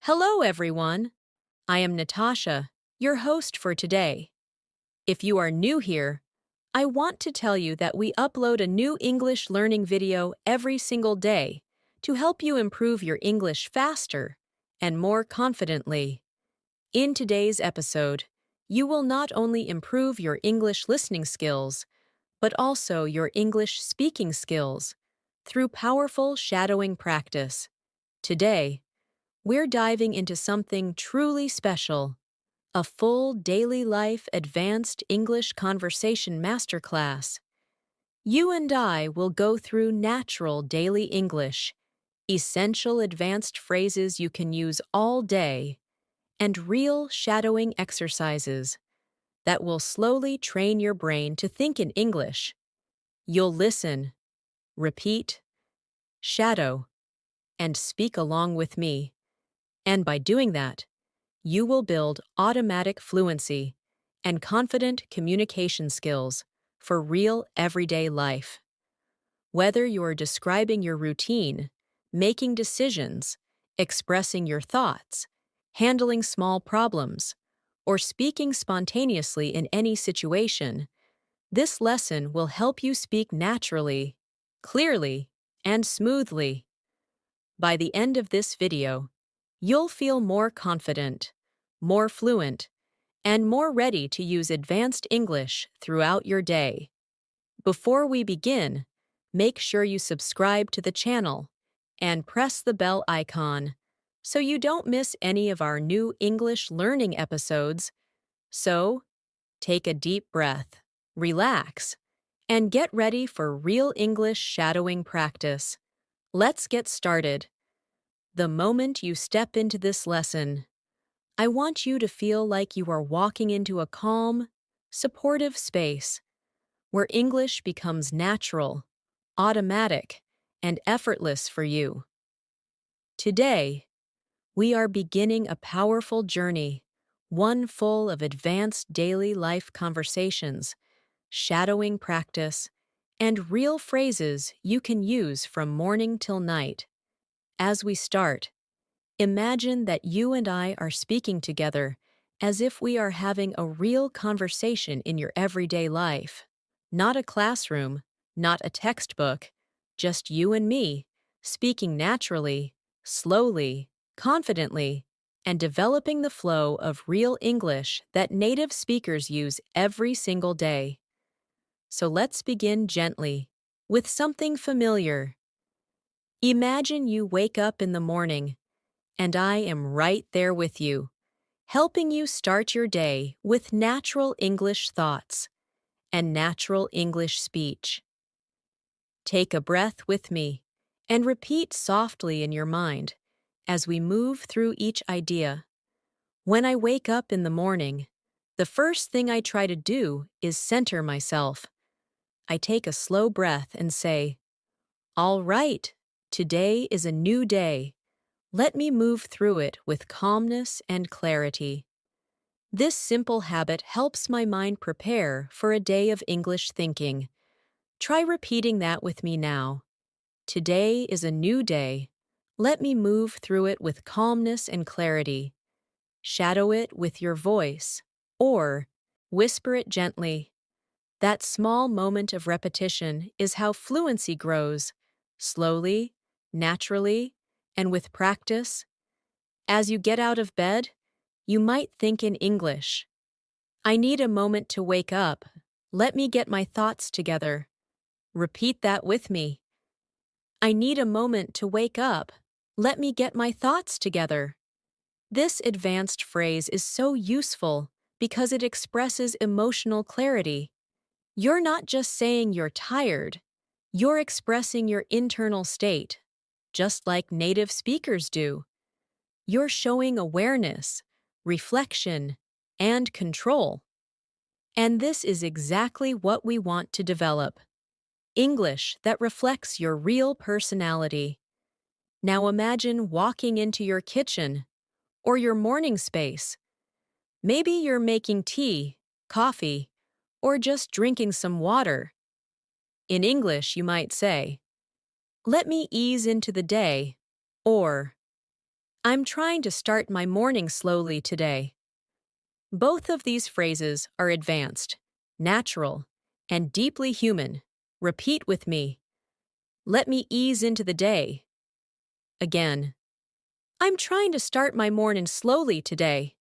Hello, everyone. I am Natasha, your host for today. If you are new here, I want to tell you that we upload a new English learning video every single day to help you improve your English faster and more confidently. In today's episode, you will not only improve your English listening skills, but also your English speaking skills through powerful shadowing practice. Today, we're diving into something truly special, a full daily life advanced English conversation masterclass. You and I will go through natural daily English, essential advanced phrases you can use all day, and real shadowing exercises that will slowly train your brain to think in English. You'll listen, repeat, shadow, and speak along with me. And by doing that, you will build automatic fluency and confident communication skills for real everyday life. Whether you're describing your routine, making decisions, expressing your thoughts, handling small problems, or speaking spontaneously in any situation, this lesson will help you speak naturally, clearly, and smoothly. By the end of this video, you'll feel more confident, more fluent, and more ready to use advanced English throughout your day. Before we begin, make sure you subscribe to the channel and press the bell icon so you don't miss any of our new English learning episodes. So, take a deep breath, relax, and get ready for real English shadowing practice. Let's get started. The moment you step into this lesson, I want you to feel like you are walking into a calm, supportive space where English becomes natural, automatic, and effortless for you. Today, we are beginning a powerful journey, one full of advanced daily life conversations, shadowing practice, and real phrases you can use from morning till night. As we start, imagine that you and I are speaking together as if we are having a real conversation in your everyday life. Not a classroom, not a textbook, just you and me, speaking naturally, slowly, confidently, and developing the flow of real English that native speakers use every single day. So let's begin gently, with something familiar. Imagine you wake up in the morning, and I am right there with you, helping you start your day with natural English thoughts and natural English speech. Take a breath with me and repeat softly in your mind as we move through each idea. When I wake up in the morning, the first thing I try to do is center myself. I take a slow breath and say, "All right, today is a new day. Let me move through it with calmness and clarity." This simple habit helps my mind prepare for a day of English thinking. Try repeating that with me now. Today is a new day. Let me move through it with calmness and clarity. Shadow it with your voice, or whisper it gently. That small moment of repetition is how fluency grows, slowly, naturally, and with practice. As you get out of bed, you might think in English. I need a moment to wake up. Let me get my thoughts together. Repeat that with me. I need a moment to wake up. Let me get my thoughts together. This advanced phrase is so useful because it expresses emotional clarity. You're not just saying you're tired, you're expressing your internal state, just like native speakers do. You're showing awareness, reflection, and control. And this is exactly what we want to develop. English that reflects your real personality. Now imagine walking into your kitchen or your morning space. Maybe you're making tea, coffee, or just drinking some water. In English, you might say, "Let me ease into the day," or I'm trying to start my morning slowly today. Both of these phrases are advanced, natural, and deeply human. Repeat with me. Let me ease into the day. Again. I'm trying to start my morning slowly today.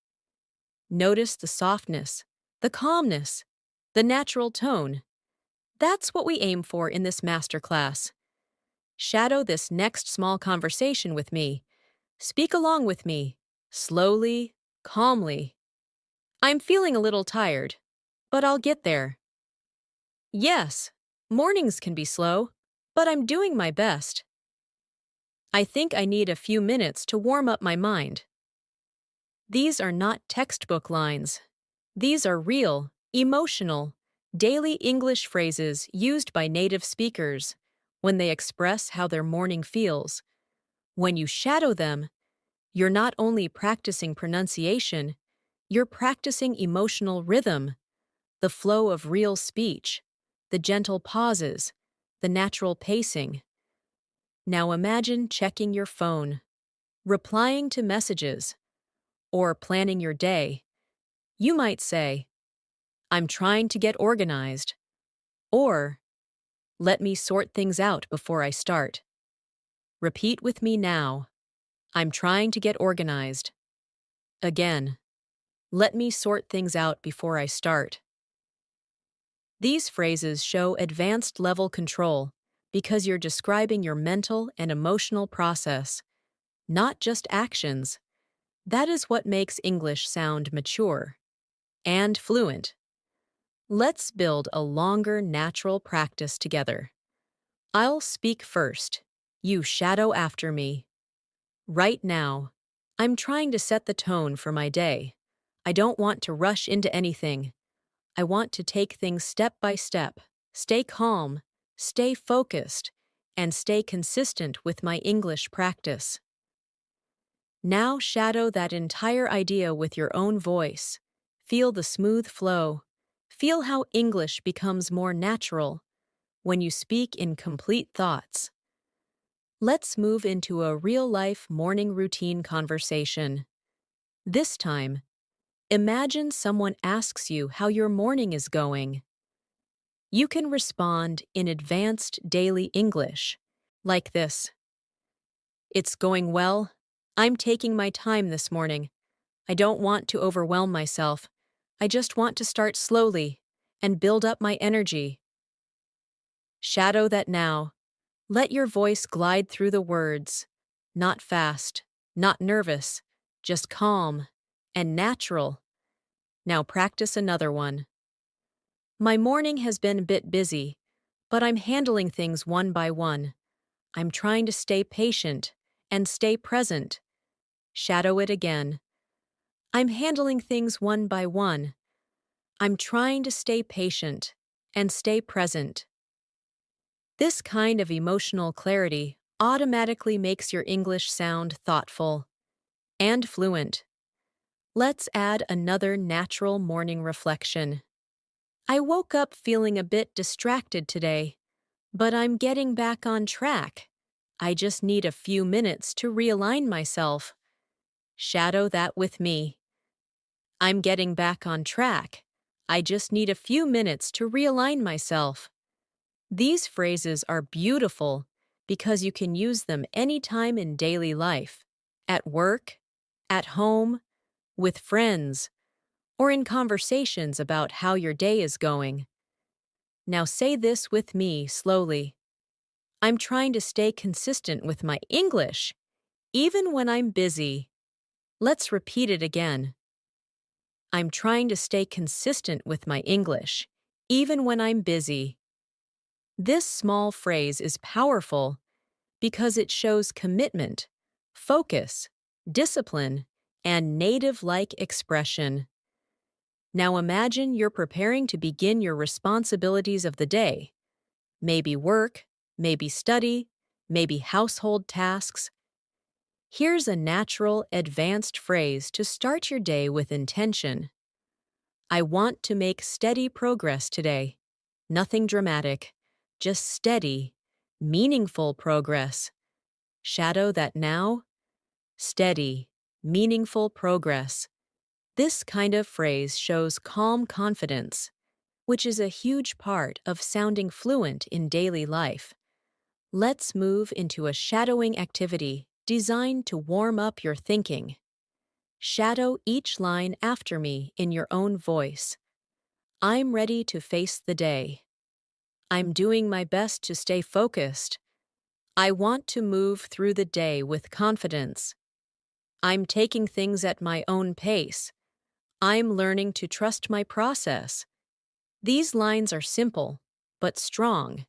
Notice the softness, the calmness, the natural tone. That's what we aim for in this masterclass. Shadow this next small conversation with me. Speak along with me, slowly, calmly. I'm feeling a little tired, but I'll get there. Yes, mornings can be slow, but I'm doing my best. I think I need a few minutes to warm up my mind. These are not textbook lines. These are real, emotional, daily English phrases used by native speakers when they express how their morning feels. When you shadow them, you're not only practicing pronunciation, you're practicing emotional rhythm, the flow of real speech, the gentle pauses, the natural pacing. Now imagine checking your phone, replying to messages, or planning your day. You might say, I'm trying to get organized, or let me sort things out before I start. Repeat with me now. I'm trying to get organized. Again, let me sort things out before I start. These phrases show advanced level control because you're describing your mental and emotional process, not just actions. That is what makes English sound mature and fluent. Let's build a longer, natural practice together. I'll speak first. You shadow after me. Right now, I'm trying to set the tone for my day. I don't want to rush into anything. I want to take things step by step, stay calm, stay focused, and stay consistent with my English practice. Now shadow that entire idea with your own voice. Feel the smooth flow. Feel how English becomes more natural when you speak in complete thoughts. Let's move into a real-life morning routine conversation. This time, imagine someone asks you how your morning is going. You can respond in advanced daily English, like this. It's going well. I'm taking my time this morning. I don't want to overwhelm myself. I just want to start slowly and build up my energy. Shadow that now. Let your voice glide through the words. Not fast, not nervous, just calm and natural. Now practice another one. My morning has been a bit busy, but I'm handling things one by one. I'm trying to stay patient and stay present. Shadow it again. I'm handling things one by one. I'm trying to stay patient and stay present. This kind of emotional clarity automatically makes your English sound thoughtful and fluent. Let's add another natural morning reflection. I woke up feeling a bit distracted today, but I'm getting back on track. I just need a few minutes to realign myself. Shadow that with me. I'm getting back on track. I just need a few minutes to realign myself. These phrases are beautiful because you can use them anytime in daily life, at work, at home, with friends, or in conversations about how your day is going. Now say this with me slowly. I'm trying to stay consistent with my English, even when I'm busy. Let's repeat it again. I'm trying to stay consistent with my English, even when I'm busy. This small phrase is powerful because it shows commitment, focus, discipline, and native-like expression. Now imagine you're preparing to begin your responsibilities of the day. Maybe work, maybe study, maybe household tasks. Here's a natural, advanced phrase to start your day with intention. I want to make steady progress today. Nothing dramatic, just steady, meaningful progress. Shadow that now. steady, meaningful progress. This kind of phrase shows calm confidence, which is a huge part of sounding fluent in daily life. Let's move into a shadowing activity designed to warm up your thinking. Shadow each line after me in your own voice. I'm ready to face the day. I'm doing my best to stay focused. I want to move through the day with confidence. I'm taking things at my own pace. I'm learning to trust my process. These lines are simple, but strong.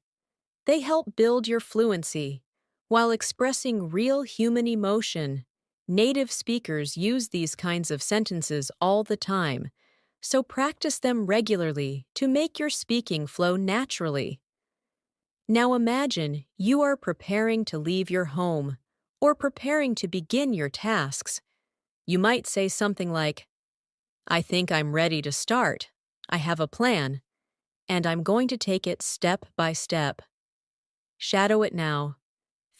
They help build your fluency while expressing real human emotion. Native speakers use these kinds of sentences all the time, so practice them regularly to make your speaking flow naturally. Now imagine you are preparing to leave your home or preparing to begin your tasks. You might say something like, I think I'm ready to start. I have a plan, and I'm going to take it step by step. Shadow it now.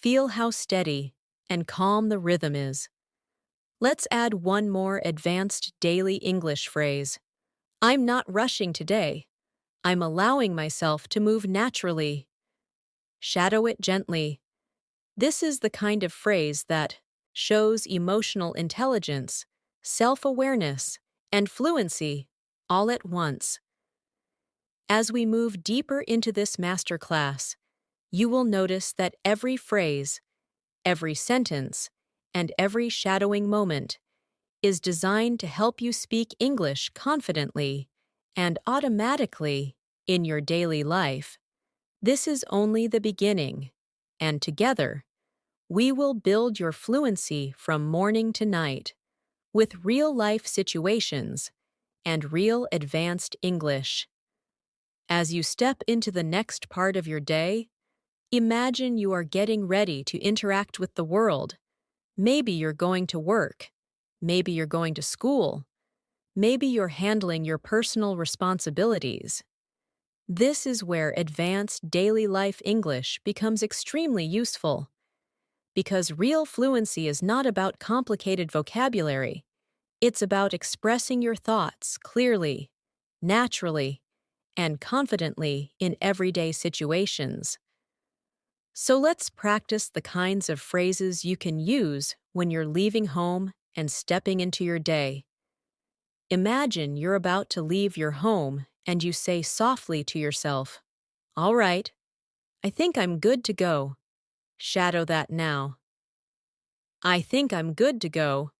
Feel how steady and calm the rhythm is. Let's add one more advanced daily English phrase. I'm not rushing today. I'm allowing myself to move naturally. Shadow it gently. This is the kind of phrase that shows emotional intelligence, self-awareness, and fluency all at once. As we move deeper into this masterclass, you will notice that every phrase, every sentence, and every shadowing moment is designed to help you speak English confidently and automatically in your daily life. This is only the beginning, and together, we will build your fluency from morning to night with real-life situations and real advanced English. As you step into the next part of your day, imagine you are getting ready to interact with the world. Maybe you're going to work. Maybe you're going to school. Maybe you're handling your personal responsibilities. This is where advanced daily life English becomes extremely useful. Because real fluency is not about complicated vocabulary. It's about expressing your thoughts clearly, naturally, and confidently in everyday situations. So let's practice the kinds of phrases you can use when you're leaving home and stepping into your day. Imagine you're about to leave your home and you say softly to yourself, All right, I think I'm good to go. Shadow that now. I think I'm good to go.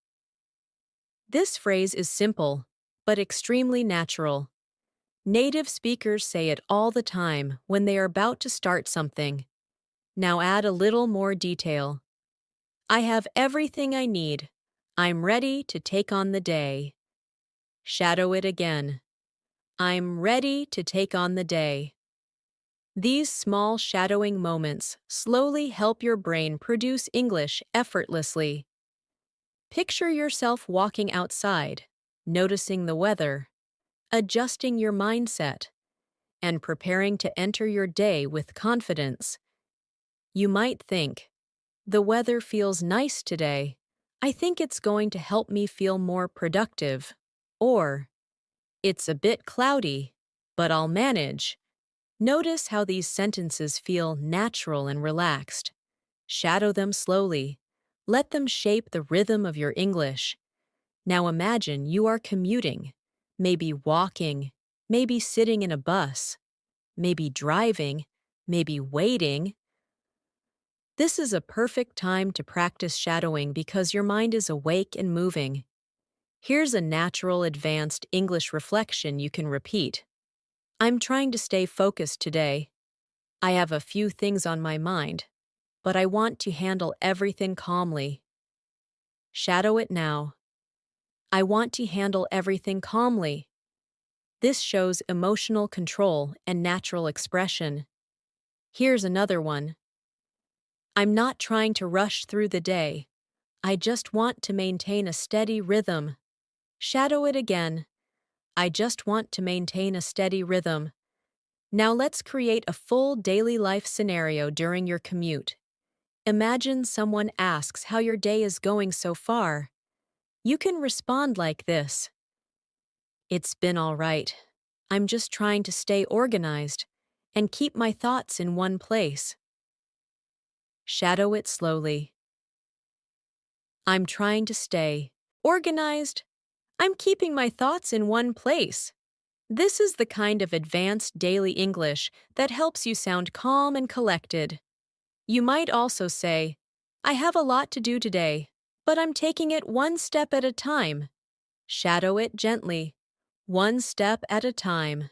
This phrase is simple, but extremely natural. Native speakers say it all the time when they are about to start something. Now add a little more detail. I have everything I need. I'm ready to take on the day. Shadow it again. I'm ready to take on the day. These small shadowing moments slowly help your brain produce English effortlessly. Picture yourself walking outside, noticing the weather, adjusting your mindset, and preparing to enter your day with confidence. You might think, the weather feels nice today. I think it's going to help me feel more productive. Or, it's a bit cloudy, but I'll manage. Notice how these sentences feel natural and relaxed. Shadow them slowly. Let them shape the rhythm of your English. Now imagine you are commuting, maybe walking, maybe sitting in a bus, maybe driving, maybe waiting. This is a perfect time to practice shadowing because your mind is awake and moving. Here's a natural advanced English reflection you can repeat. I'm trying to stay focused today. I have a few things on my mind, but I want to handle everything calmly. Shadow it now. I want to handle everything calmly. This shows emotional control and natural expression. Here's another one. I'm not trying to rush through the day. I just want to maintain a steady rhythm. Shadow it again. I just want to maintain a steady rhythm. Now let's create a full daily life scenario during your commute. Imagine someone asks how your day is going so far. You can respond like this: "It's been all right. I'm just trying to stay organized and keep my thoughts in one place." Shadow it slowly. I'm trying to stay organized. I'm keeping my thoughts in one place. This is the kind of advanced daily English that helps you sound calm and collected. You might also say, "I have a lot to do today, but I'm taking it one step at a time." Shadow it gently, one step at a time.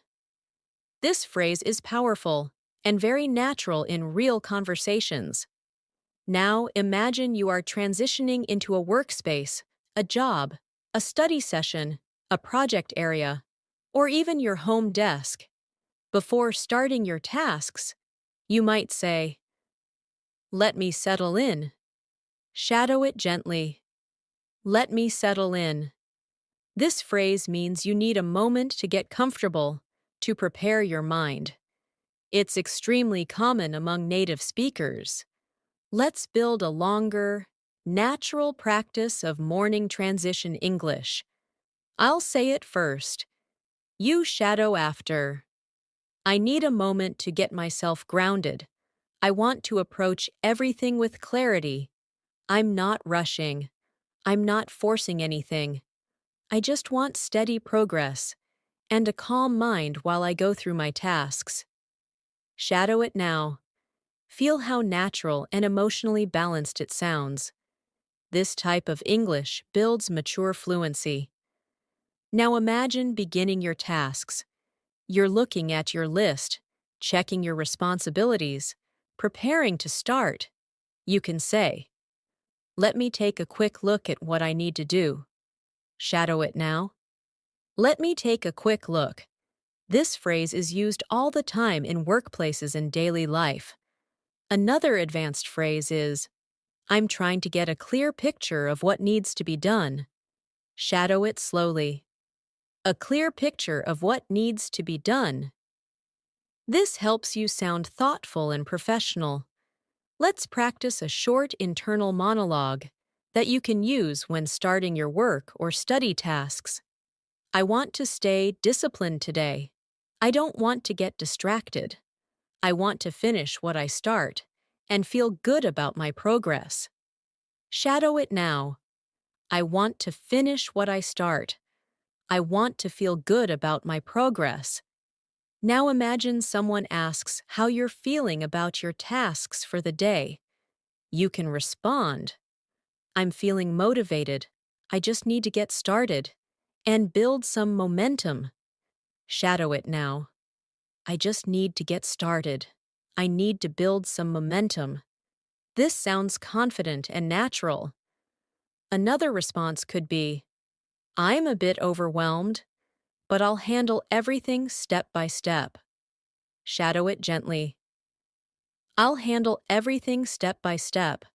This phrase is powerful and very natural in real conversations. Now imagine you are transitioning into a workspace, a job, a study session, a project area, or even your home desk. Before starting your tasks, you might say, "Let me settle in." Shadow it gently. Let me settle in. This phrase means you need a moment to get comfortable, to prepare your mind. It's extremely common among native speakers. Let's build a longer, natural practice of morning transition English. I'll say it first. You shadow after. I need a moment to get myself grounded. I want to approach everything with clarity. I'm not rushing. I'm not forcing anything. I just want steady progress and a calm mind while I go through my tasks. Shadow it now. Feel how natural and emotionally balanced it sounds. This type of English builds mature fluency. Now imagine beginning your tasks. You're looking at your list, checking your responsibilities, preparing to start. You can say, "Let me take a quick look at what I need to do." Shadow it now. Let me take a quick look. This phrase is used all the time in workplaces and daily life. Another advanced phrase is, "I'm trying to get a clear picture of what needs to be done." Shadow it slowly. A clear picture of what needs to be done. This helps you sound thoughtful and professional. Let's practice a short internal monologue that you can use when starting your work or study tasks. I want to stay disciplined today. I don't want to get distracted. I want to finish what I start and feel good about my progress. Shadow it now. I want to finish what I start. I want to feel good about my progress. Now imagine someone asks how you're feeling about your tasks for the day. You can respond, "I'm feeling motivated. I just need to get started and build some momentum." Shadow it now. I just need to get started. I need to build some momentum. This sounds confident and natural. Another response could be, "I'm a bit overwhelmed, but I'll handle everything step by step." Shadow it gently. I'll handle everything step by step.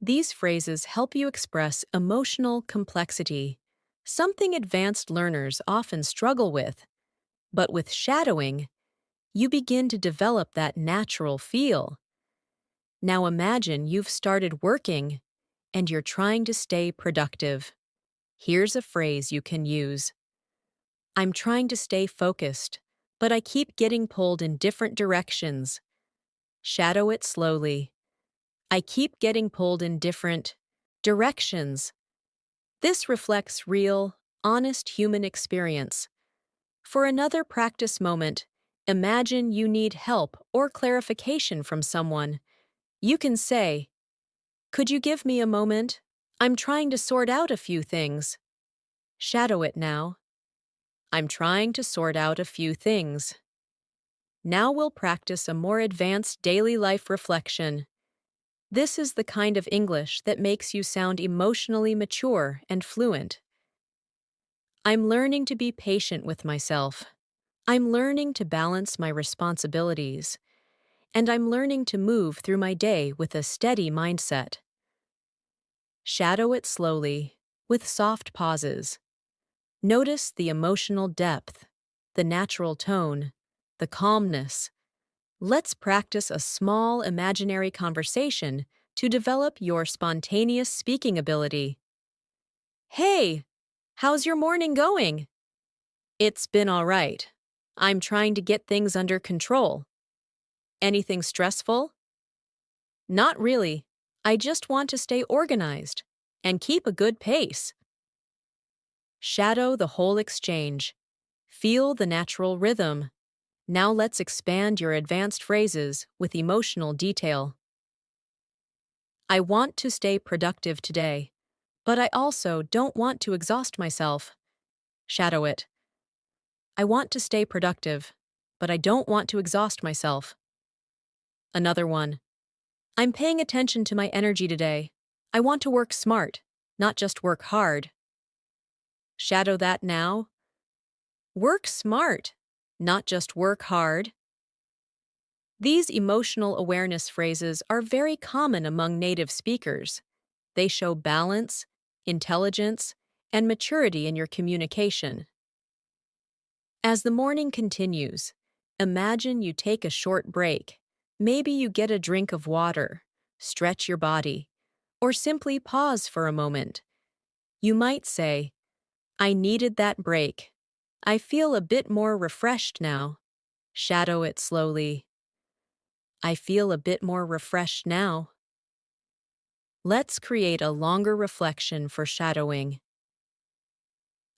These phrases help you express emotional complexity, something advanced learners often struggle with. But with shadowing, you begin to develop that natural feel. Now imagine you've started working and you're trying to stay productive. Here's a phrase you can use. I'm trying to stay focused, but I keep getting pulled in different directions. Shadow it slowly. I keep getting pulled in different directions. This reflects real, honest human experience. For another practice moment, imagine you need help or clarification from someone. You can say, "Could you give me a moment? I'm trying to sort out a few things." Shadow it now. I'm trying to sort out a few things. Now we'll practice a more advanced daily life reflection. This is the kind of English that makes you sound emotionally mature and fluent. I'm learning to be patient with myself. I'm learning to balance my responsibilities. And I'm learning to move through my day with a steady mindset. Shadow it slowly, with soft pauses. Notice the emotional depth, the natural tone, the calmness. Let's practice a small imaginary conversation to develop your spontaneous speaking ability. Hey, how's your morning going? It's been all right. I'm trying to get things under control. Anything stressful? Not really. I just want to stay organized and keep a good pace. Shadow the whole exchange. Feel the natural rhythm. Now let's expand your advanced phrases with emotional detail. I want to stay productive today, but I also don't want to exhaust myself. Shadow it. I want to stay productive, but I don't want to exhaust myself. Another one. I'm paying attention to my energy today. I want to work smart, not just work hard. Shadow that now. Work smart, not just work hard. These emotional awareness phrases are very common among native speakers. They show balance, intelligence, and maturity in your communication. As the morning continues, imagine you take a short break. Maybe you get a drink of water, stretch your body, or simply pause for a moment. You might say, I needed that break. I feel a bit more refreshed now. Shadow it slowly. I feel a bit more refreshed now. Let's create a longer reflection for shadowing.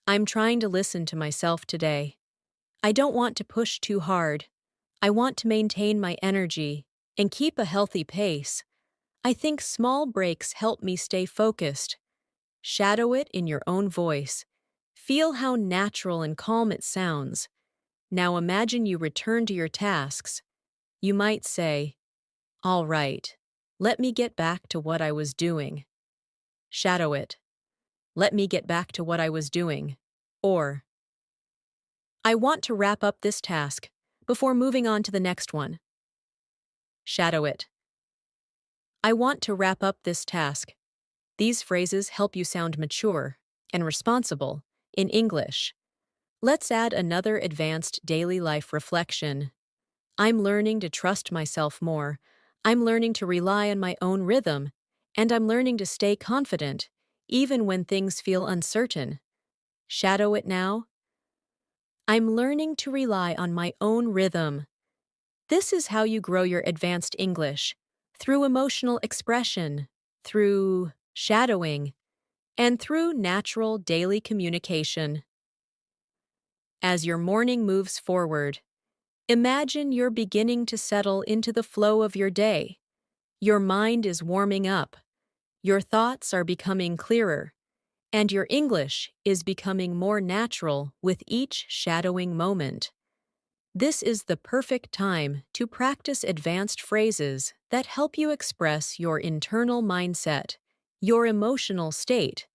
I'm trying to listen to myself today. I don't want to push too hard. I want to maintain my energy and keep a healthy pace. I think small breaks help me stay focused. Shadow it in your own voice. Feel how natural and calm it sounds. Now imagine you return to your tasks. You might say, all right, let me get back to what I was doing. Shadow it. Let me get back to what I was doing. Or, I want to wrap up this task before moving on to the next one. Shadow it. I want to wrap up this task. These phrases help you sound mature and responsible in English. Let's add another advanced daily life reflection. I'm learning to trust myself more. I'm learning to rely on my own rhythm. And I'm learning to stay confident, even when things feel uncertain. Shadow it now. I'm learning to rely on my own rhythm. This is how you grow your advanced English, through emotional expression, through shadowing, and through natural daily communication. As your morning moves forward, imagine you're beginning to settle into the flow of your day. Your mind is warming up, your thoughts are becoming clearer, and your English is becoming more natural with each shadowing moment. This is the perfect time to practice advanced phrases that help you express your internal mindset, your emotional state,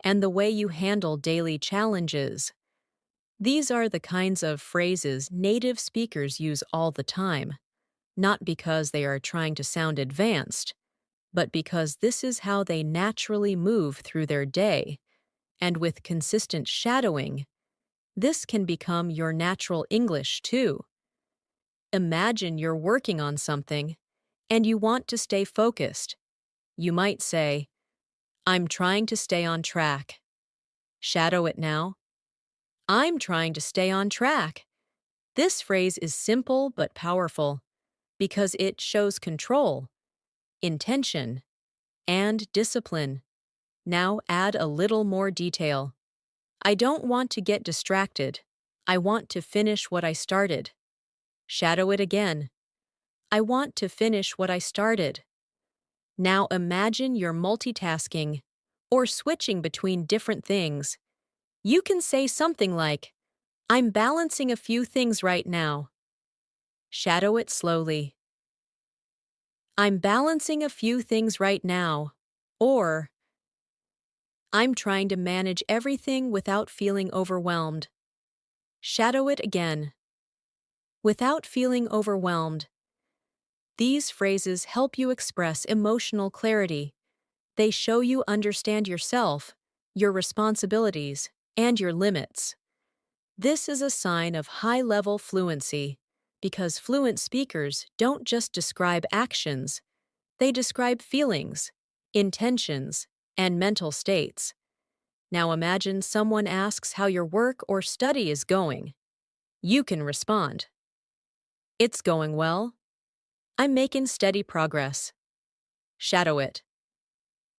and the way you handle daily challenges. These are the kinds of phrases native speakers use all the time, not because they are trying to sound advanced, but because this is how they naturally move through their day. And with consistent shadowing, this can become your natural English too. Imagine you're working on something and you want to stay focused. You might say, I'm trying to stay on track. Shadow it now. I'm trying to stay on track. This phrase is simple but powerful because it shows control, intention, and discipline. Now add a little more detail. I don't want to get distracted. I want to finish what I started. Shadow it again. I want to finish what I started. Now imagine you're multitasking or switching between different things. You can say something like, I'm balancing a few things right now. Shadow it slowly. I'm balancing a few things right now. Or, I'm trying to manage everything without feeling overwhelmed. Shadow it again. Without feeling overwhelmed. These phrases help you express emotional clarity. They show you understand yourself, your responsibilities, and your limits. This is a sign of high-level fluency, because fluent speakers don't just describe actions, They describe feelings, intentions, and mental states. Now imagine someone asks how your work or study is going. You can respond, "It's going well. I'm making steady progress." Shadow it.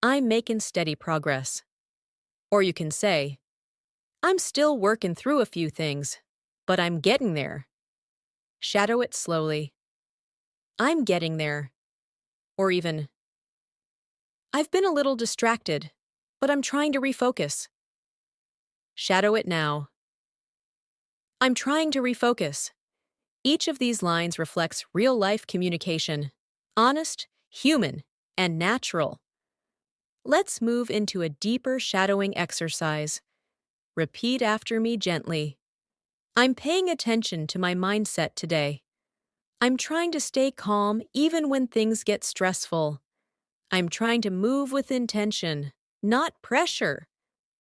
"I'm making steady progress." Or you can say, "I'm still working through a few things, but I'm getting there." Shadow it slowly. "I'm getting there." Or even, "I've been a little distracted, but I'm trying to refocus." Shadow it now. "I'm trying to refocus." Each of these lines reflects real-life communication, honest, human, and natural. Let's move into a deeper shadowing exercise. Repeat after me gently. I'm paying attention to my mindset today. I'm trying to stay calm even when things get stressful. I'm trying to move with intention, not pressure.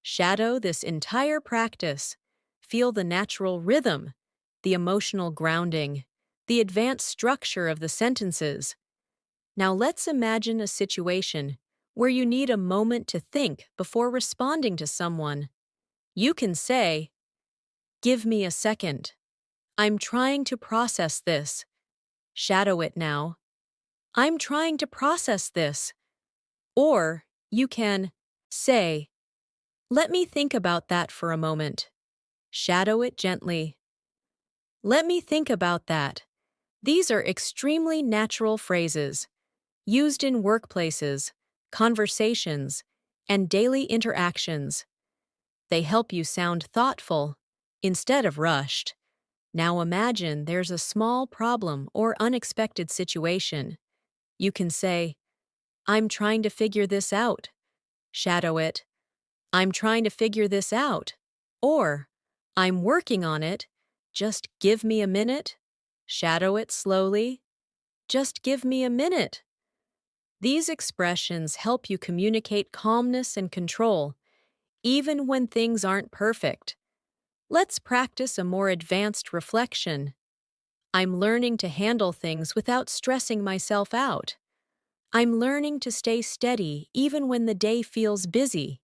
Shadow this entire practice. Feel the natural rhythm, the emotional grounding, the advanced structure of the sentences. Now let's imagine a situation where you need a moment to think before responding to someone. You can say, "Give me a second. I'm trying to process this." Shadow it now. "I'm trying to process this." Or you can say, "Let me think about that for a moment." Shadow it gently. "Let me think about that." These are extremely natural phrases, used in workplaces, conversations, and daily interactions. They help you sound thoughtful instead of rushed. Now imagine there's a small problem or unexpected situation. You can say, "I'm trying to figure this out." Shadow it. "I'm trying to figure this out." Or, "I'm working on it. Just give me a minute." Shadow it slowly. "Just give me a minute." These expressions help you communicate calmness and control, even when things aren't perfect. Let's practice a more advanced reflection. I'm learning to handle things without stressing myself out. I'm learning to stay steady even when the day feels busy.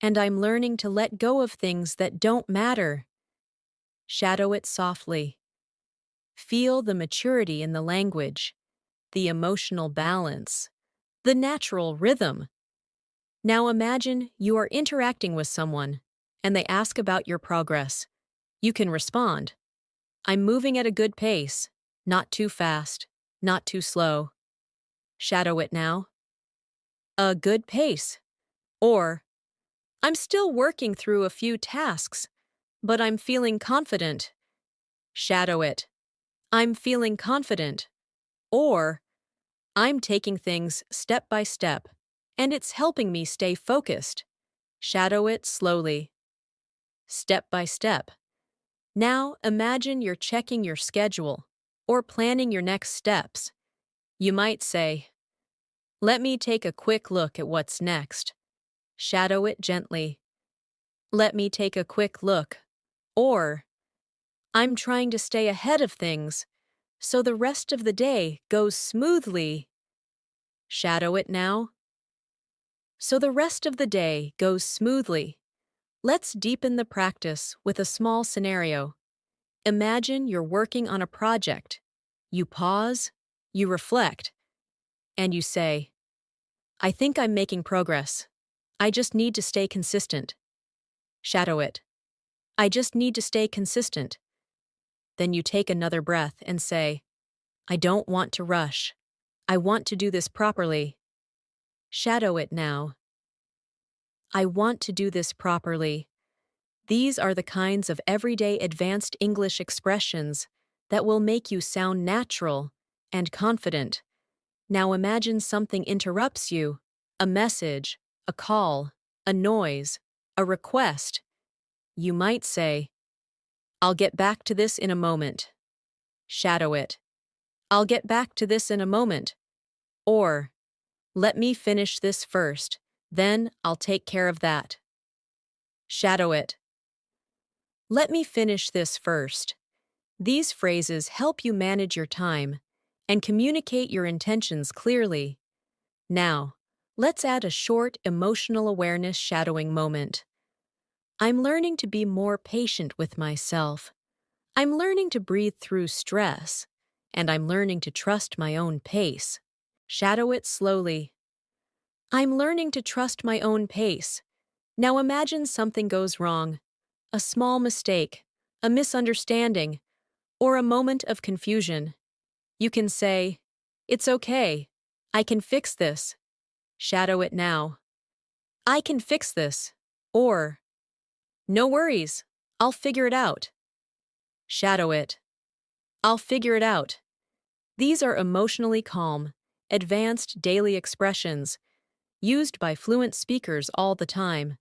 And I'm learning to let go of things that don't matter. Shadow it softly. Feel the maturity in the language, the emotional balance, the natural rhythm. Now imagine you are interacting with someone, and they ask about your progress. You can respond, "I'm moving at a good pace, not too fast, not too slow." Shadow it now. "A good pace." Or, "I'm still working through a few tasks, but I'm feeling confident." Shadow it. "I'm feeling confident." Or, "I'm taking things step by step, and it's helping me stay focused." Shadow it slowly. Step by step. Now imagine you're checking your schedule or planning your next steps. You might say, "Let me take a quick look at what's next." Shadow it gently. "Let me take a quick look." Or, "I'm trying to stay ahead of things so the rest of the day goes smoothly." Shadow it now. So the rest of the day goes smoothly. Let's deepen the practice with a small scenario. Imagine you're working on a project. You pause, you reflect, and you say, "I think I'm making progress. I just need to stay consistent." Shadow it. "I just need to stay consistent." Then you take another breath and say, "I don't want to rush. I want to do this properly." Shadow it now. "I want to do this properly." These are the kinds of everyday advanced English expressions that will make you sound natural and confident. Now imagine something interrupts you, a message, a call, a noise, a request. You might say, "I'll get back to this in a moment." Shadow it. "I'll get back to this in a moment." Or, "Let me finish this first, then I'll take care of that." Shadow it. "Let me finish this first." These phrases help you manage your time and communicate your intentions clearly. Now, let's add a short emotional awareness shadowing moment. I'm learning to be more patient with myself. I'm learning to breathe through stress, and I'm learning to trust my own pace. Shadow it slowly. I'm learning to trust my own pace. Now imagine something goes wrong, a small mistake, a misunderstanding, or a moment of confusion. You can say, "It's okay. I can fix this." Shadow it now. "I can fix this." Or, "No worries. I'll figure it out." Shadow it. "I'll figure it out." These are emotionally calm, advanced daily expressions used by fluent speakers all the time.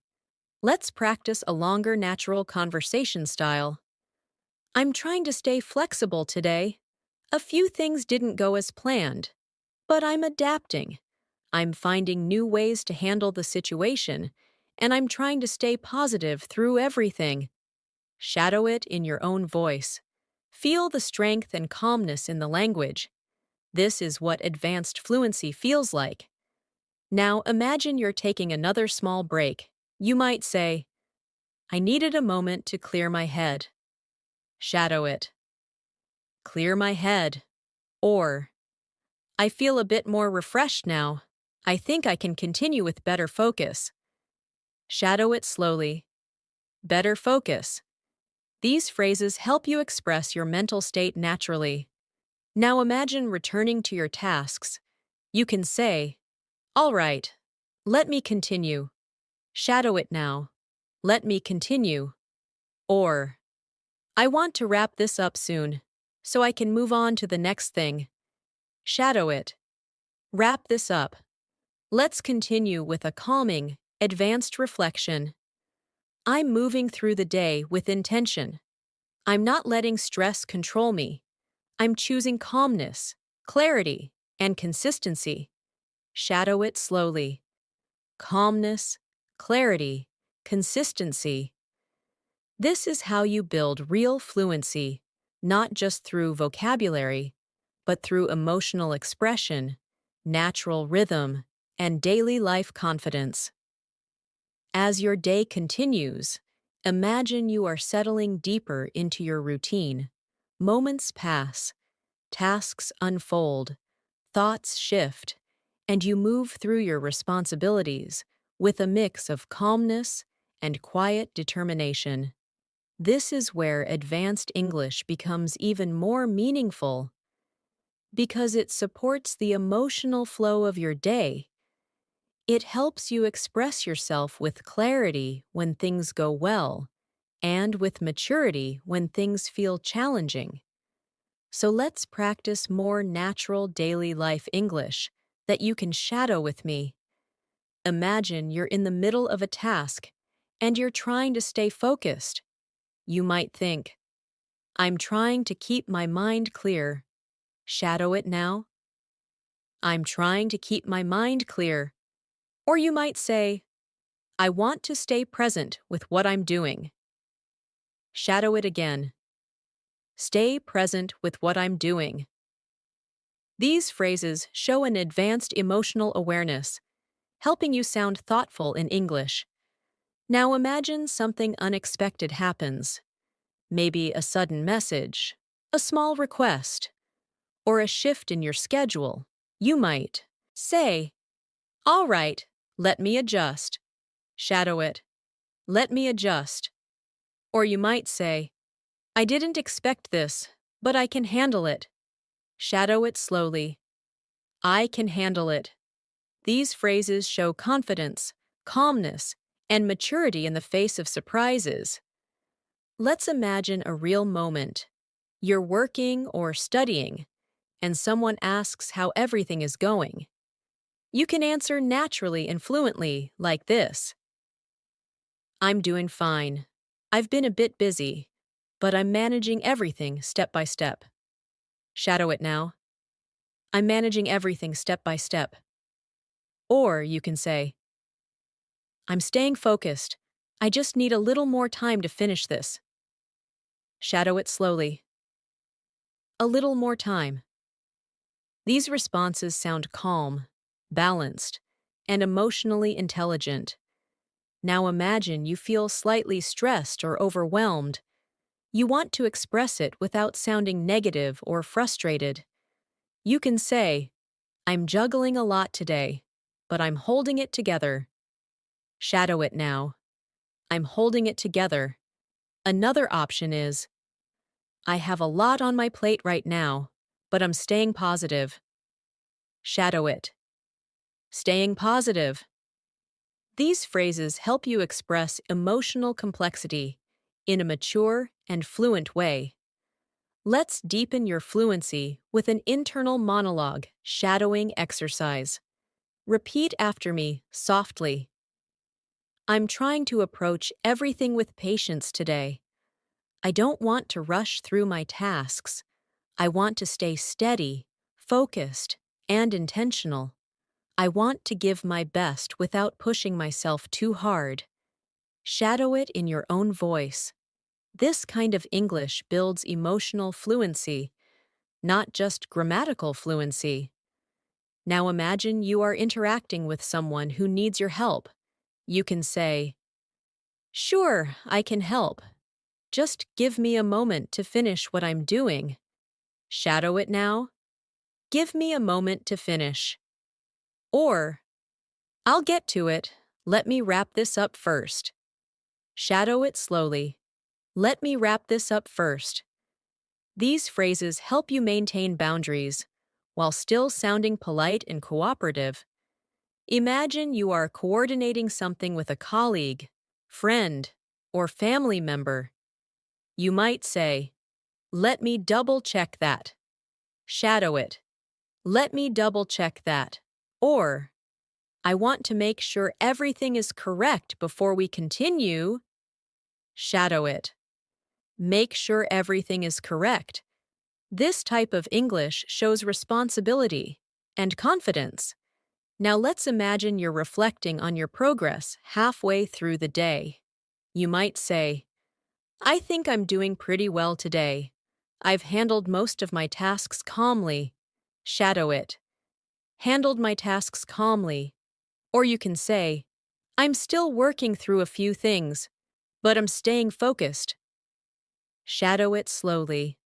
Let's practice a longer natural conversation style. I'm trying to stay flexible today. A few things didn't go as planned, but I'm adapting. I'm finding new ways to handle the situation, and I'm trying to stay positive through everything. Shadow it in your own voice. Feel the strength and calmness in the language. This is what advanced fluency feels like. Now imagine you're taking another small break. You might say, "I needed a moment to clear my head." Shadow it. "Clear my head." Or, "I feel a bit more refreshed now. I think I can continue with better focus." Shadow it slowly. Better focus. These phrases help you express your mental state naturally. Now imagine returning to your tasks. You can say, "All right, let me continue." Shadow it now. "Let me continue." Or, "I want to wrap this up soon, so I can move on to the next thing." Shadow it. "Wrap this up." Let's continue with a calming, advanced reflection. I'm moving through the day with intention. I'm not letting stress control me. I'm choosing calmness, clarity, and consistency. Shadow it slowly. Calmness, clarity, consistency. This is how you build real fluency, not just through vocabulary, but through emotional expression, natural rhythm, and daily life confidence. As your day continues, imagine you are settling deeper into your routine. Moments pass, tasks unfold, thoughts shift, and you move through your responsibilities with a mix of calmness and quiet determination. This is where advanced English becomes even more meaningful because it supports the emotional flow of your day. It helps you express yourself with clarity when things go well and with maturity when things feel challenging. So let's practice more natural daily life English that you can shadow with me. Imagine you're in the middle of a task and you're trying to stay focused. You might think, "I'm trying to keep my mind clear." Shadow it now. "I'm trying to keep my mind clear." Or you might say, "I want to stay present with what I'm doing." Shadow it again. "Stay present with what I'm doing." These phrases show an advanced emotional awareness, helping you sound thoughtful in English. Now imagine something unexpected happens. Maybe a sudden message, a small request, or a shift in your schedule. You might say, "All right, let me adjust." Shadow it. "Let me adjust." Or you might say, "I didn't expect this, but I can handle it." Shadow it slowly. "I can handle it." These phrases show confidence, calmness, and maturity in the face of surprises. Let's imagine a real moment. You're working or studying, and someone asks how everything is going. You can answer naturally and fluently like this: "I'm doing fine. I've been a bit busy, but I'm managing everything step by step." Shadow it now. "I'm managing everything step by step." Or you can say, "I'm staying focused. I just need a little more time to finish this." Shadow it slowly. "A little more time." These responses sound calm, balanced, and emotionally intelligent. Now imagine you feel slightly stressed or overwhelmed. You want to express it without sounding negative or frustrated. You can say, I'm juggling a lot today, but I'm holding it together. Shadow it now. I'm holding it together. Another option is, I have a lot on my plate right now, but I'm staying positive. Shadow it. Staying positive. These phrases help you express emotional complexity in a mature and fluent way. Let's deepen your fluency with an internal monologue shadowing exercise. Repeat after me softly. I'm trying to approach everything with patience today. I don't want to rush through my tasks. I want to stay steady, focused, and intentional. I want to give my best without pushing myself too hard. Shadow it in your own voice. This kind of English builds emotional fluency, not just grammatical fluency. Now imagine you are interacting with someone who needs your help. You can say, Sure, I can help. Just give me a moment to finish what I'm doing. Shadow it now. Give me a moment to finish. Or, I'll get to it. Let me wrap this up first. Shadow it slowly. Let me wrap this up first. These phrases help you maintain boundaries while still sounding polite and cooperative. Imagine you are coordinating something with a colleague, friend, or family member. You might say, Let me double check that. Shadow it. Let me double check that. Or, I want to make sure everything is correct before we continue. Shadow it. Make sure everything is correct. This type of English shows responsibility and confidence. Now let's imagine you're reflecting on your progress halfway through the day. You might say, I think I'm doing pretty well today. I've handled most of my tasks calmly. Shadow it. Handled my tasks calmly. Or you can say, I'm still working through a few things, but I'm staying focused. Shadow it slowly.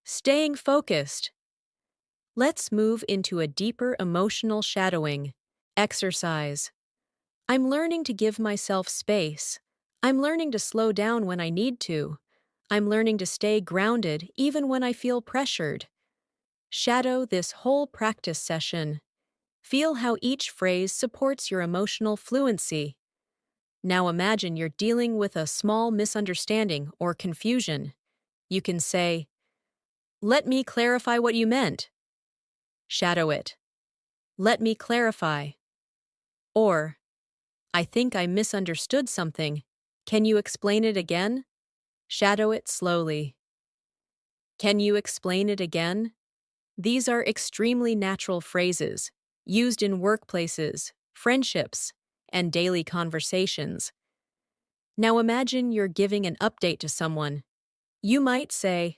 Staying focused. Let's move into a deeper emotional shadowing exercise. I'm learning to give myself space. I'm learning to slow down when I need to. I'm learning to stay grounded even when I feel pressured. Shadow this whole practice session. Feel how each phrase supports your emotional fluency. Now imagine you're dealing with a small misunderstanding or confusion. You can say, Let me clarify what you meant. Shadow it. Let me clarify. Or, I think I misunderstood something. Can you explain it again? Shadow it slowly. Can you explain it again? These are extremely natural phrases, used in workplaces, friendships, and daily conversations. Now imagine you're giving an update to someone. You might say,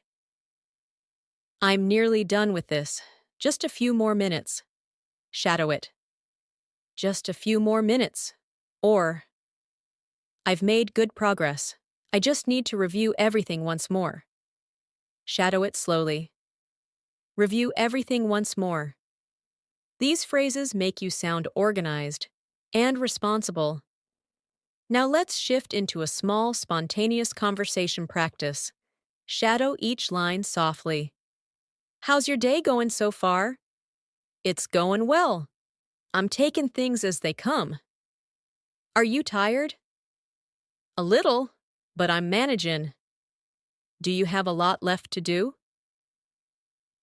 I'm nearly done with this. Just a few more minutes. Shadow it. Just a few more minutes. Or, I've made good progress. I just need to review everything once more. Shadow it slowly. Review everything once more. These phrases make you sound organized and responsible. Now let's shift into a small, spontaneous conversation practice. Shadow each line softly. How's your day going so far? It's going well. I'm taking things as they come. Are you tired? A little, but I'm managing. Do you have a lot left to do?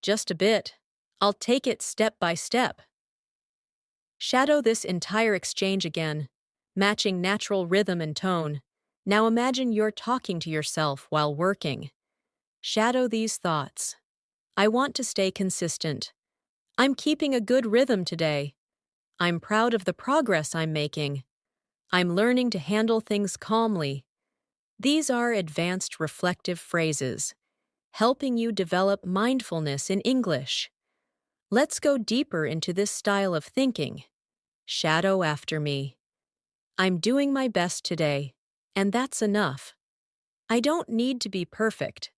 Just a bit. I'll take it step by step. Shadow this entire exchange again, matching natural rhythm and tone. Now imagine you're talking to yourself while working. Shadow these thoughts. I want to stay consistent. I'm keeping a good rhythm today. I'm proud of the progress I'm making. I'm learning to handle things calmly. These are advanced reflective phrases, helping you develop mindfulness in English. Let's go deeper into this style of thinking. Shadow after me. I'm doing my best today, and that's enough. I don't need to be perfect.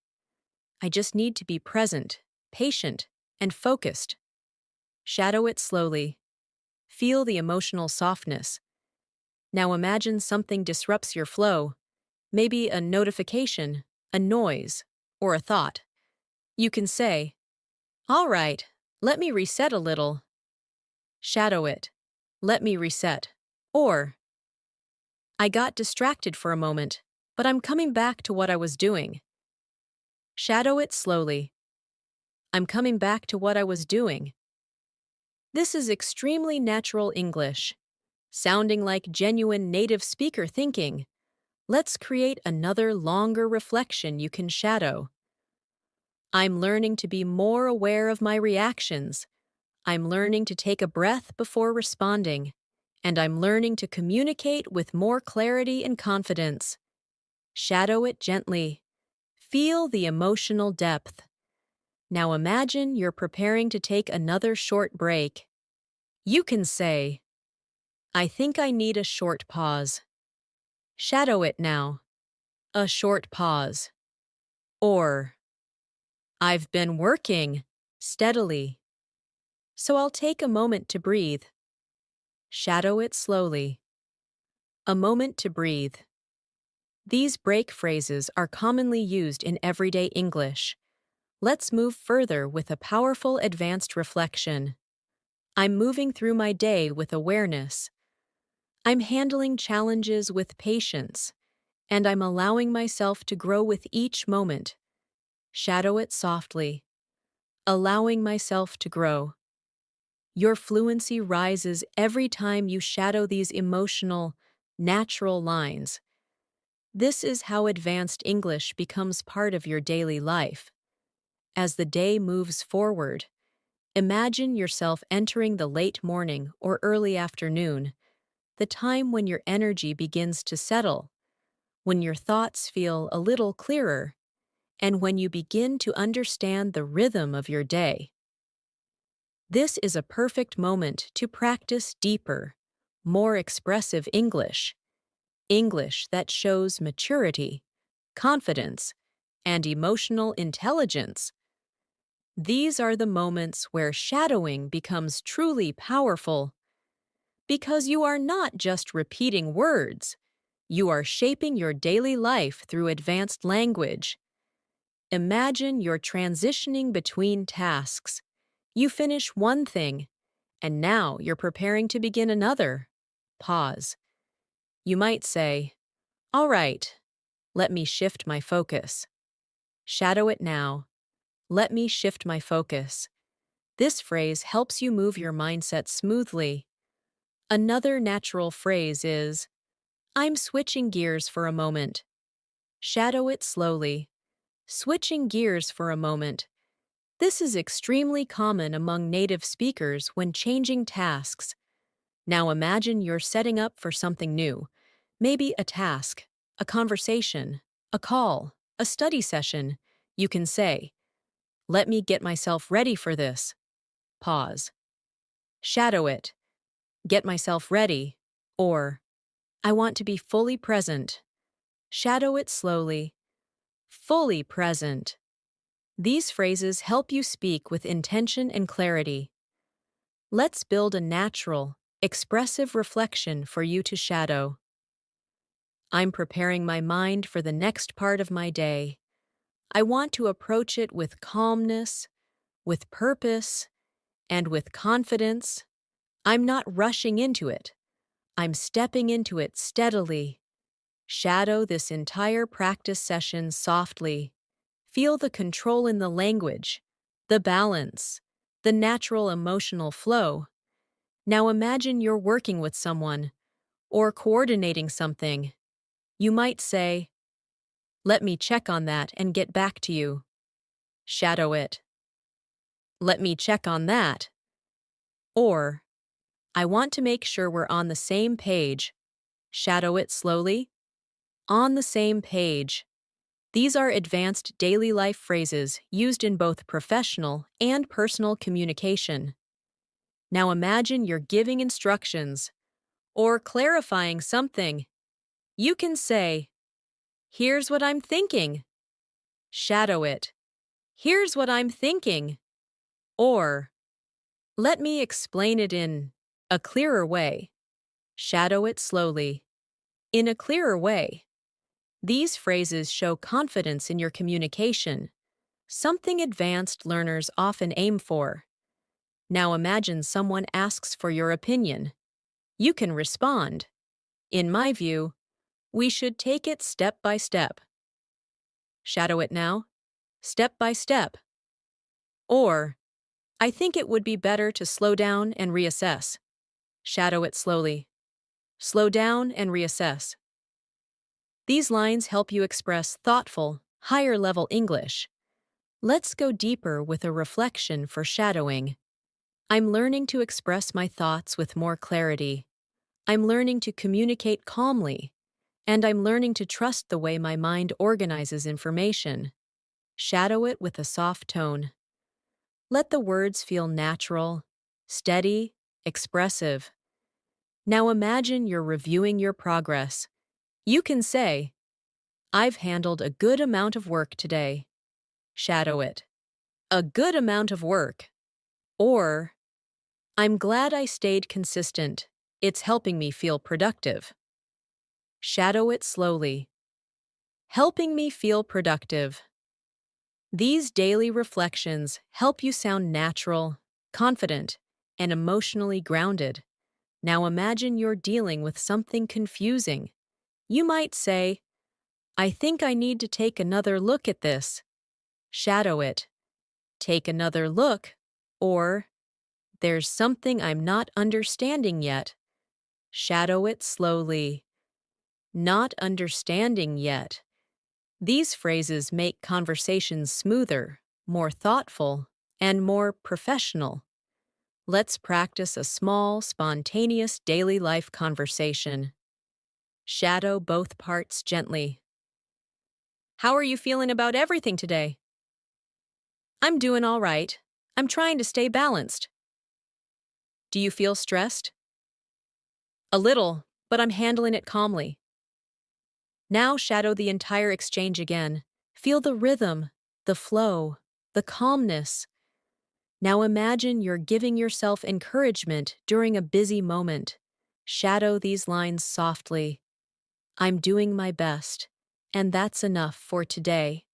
I just need to be present, patient, and focused. Shadow it slowly. Feel the emotional softness. Now imagine something disrupts your flow, maybe a notification, a noise, or a thought. You can say, "All right, let me reset a little." Shadow it. Let me reset. Or, I got distracted for a moment, but I'm coming back to what I was doing. Shadow it slowly. I'm coming back to what I was doing. This is extremely natural English, sounding like genuine native speaker thinking. Let's create another longer reflection you can shadow. I'm learning to be more aware of my reactions. I'm learning to take a breath before responding. And I'm learning to communicate with more clarity and confidence. Shadow it gently. Feel the emotional depth. Now imagine you're preparing to take another short break. You can say, "I think I need a short pause." Shadow it now. A short pause. Or, "I've been working steadily, so I'll take a moment to breathe." Shadow it slowly. A moment to breathe. These break phrases are commonly used in everyday English. Let's move further with a powerful advanced reflection. I'm moving through my day with awareness. I'm handling challenges with patience, and I'm allowing myself to grow with each moment. Shadow it softly. Allowing myself to grow. Your fluency rises every time you shadow these emotional, natural lines. This is how advanced English becomes part of your daily life. As the day moves forward, imagine yourself entering the late morning or early afternoon, the time when your energy begins to settle, when your thoughts feel a little clearer, and when you begin to understand the rhythm of your day. This is a perfect moment to practice deeper, more expressive English. English that shows maturity, confidence, and emotional intelligence. These are the moments where shadowing becomes truly powerful, because you are not just repeating words, you are shaping your daily life through advanced language. Imagine you're transitioning between tasks. You finish one thing, and now you're preparing to begin another. Pause. You might say, "All right, let me shift my focus." Shadow it now. Let me shift my focus. This phrase helps you move your mindset smoothly. Another natural phrase is, "I'm switching gears for a moment." Shadow it slowly. Switching gears for a moment. This is extremely common among native speakers when changing tasks. Now imagine you're setting up for something new. Maybe a task, a conversation, a call, a study session. You can say, "Let me get myself ready for this." Pause. Shadow it. Get myself ready. Or, "I want to be fully present." Shadow it slowly. Fully present. These phrases help you speak with intention and clarity. Let's build a natural, expressive reflection for you to shadow. I'm preparing my mind for the next part of my day. I want to approach it with calmness, with purpose, and with confidence. I'm not rushing into it. I'm stepping into it steadily. Shadow this entire practice session softly. Feel the control in the language, the balance, the natural emotional flow. Now imagine you're working with someone or coordinating something. You might say, "Let me check on that and get back to you." Shadow it. "Let me check on that." Or, "I want to make sure we're on the same page." Shadow it slowly. On the same page. These are advanced daily life phrases used in both professional and personal communication. Now imagine you're giving instructions or clarifying something. You can say, "Here's what I'm thinking." Shadow it. "Here's what I'm thinking." Or, "Let me explain it in a clearer way." Shadow it slowly. In a clearer way. These phrases show confidence in your communication, something advanced learners often aim for. Now imagine someone asks for your opinion. You can respond, "In my view, we should take it step by step." Shadow it now. Step by step. Or, "I think it would be better to slow down and reassess." Shadow it slowly. Slow down and reassess. These lines help you express thoughtful, higher-level English. Let's go deeper with a reflection for shadowing. I'm learning to express my thoughts with more clarity. I'm learning to communicate calmly. And I'm learning to trust the way my mind organizes information. Shadow it with a soft tone. Let the words feel natural, steady, expressive. Now imagine you're reviewing your progress. You can say, "I've handled a good amount of work today." Shadow it. A good amount of work. Or, "I'm glad I stayed consistent. It's helping me feel productive." Shadow it slowly. Helping me feel productive. These daily reflections help you sound natural, confident, and emotionally grounded. Now imagine you're dealing with something confusing. You might say, "I think I need to take another look at this." Shadow it. Take another look. Or, "There's something I'm not understanding yet." Shadow it slowly. Not understanding yet. These phrases make conversations smoother, more thoughtful, and more professional. Let's practice a small, spontaneous daily life conversation. Shadow both parts gently. "How are you feeling about everything today?" "I'm doing all right. I'm trying to stay balanced." "Do you feel stressed?" "A little, but I'm handling it calmly." Now shadow the entire exchange again. Feel the rhythm, the flow, the calmness. Now imagine you're giving yourself encouragement during a busy moment. Shadow these lines softly. "I'm doing my best, and that's enough for today."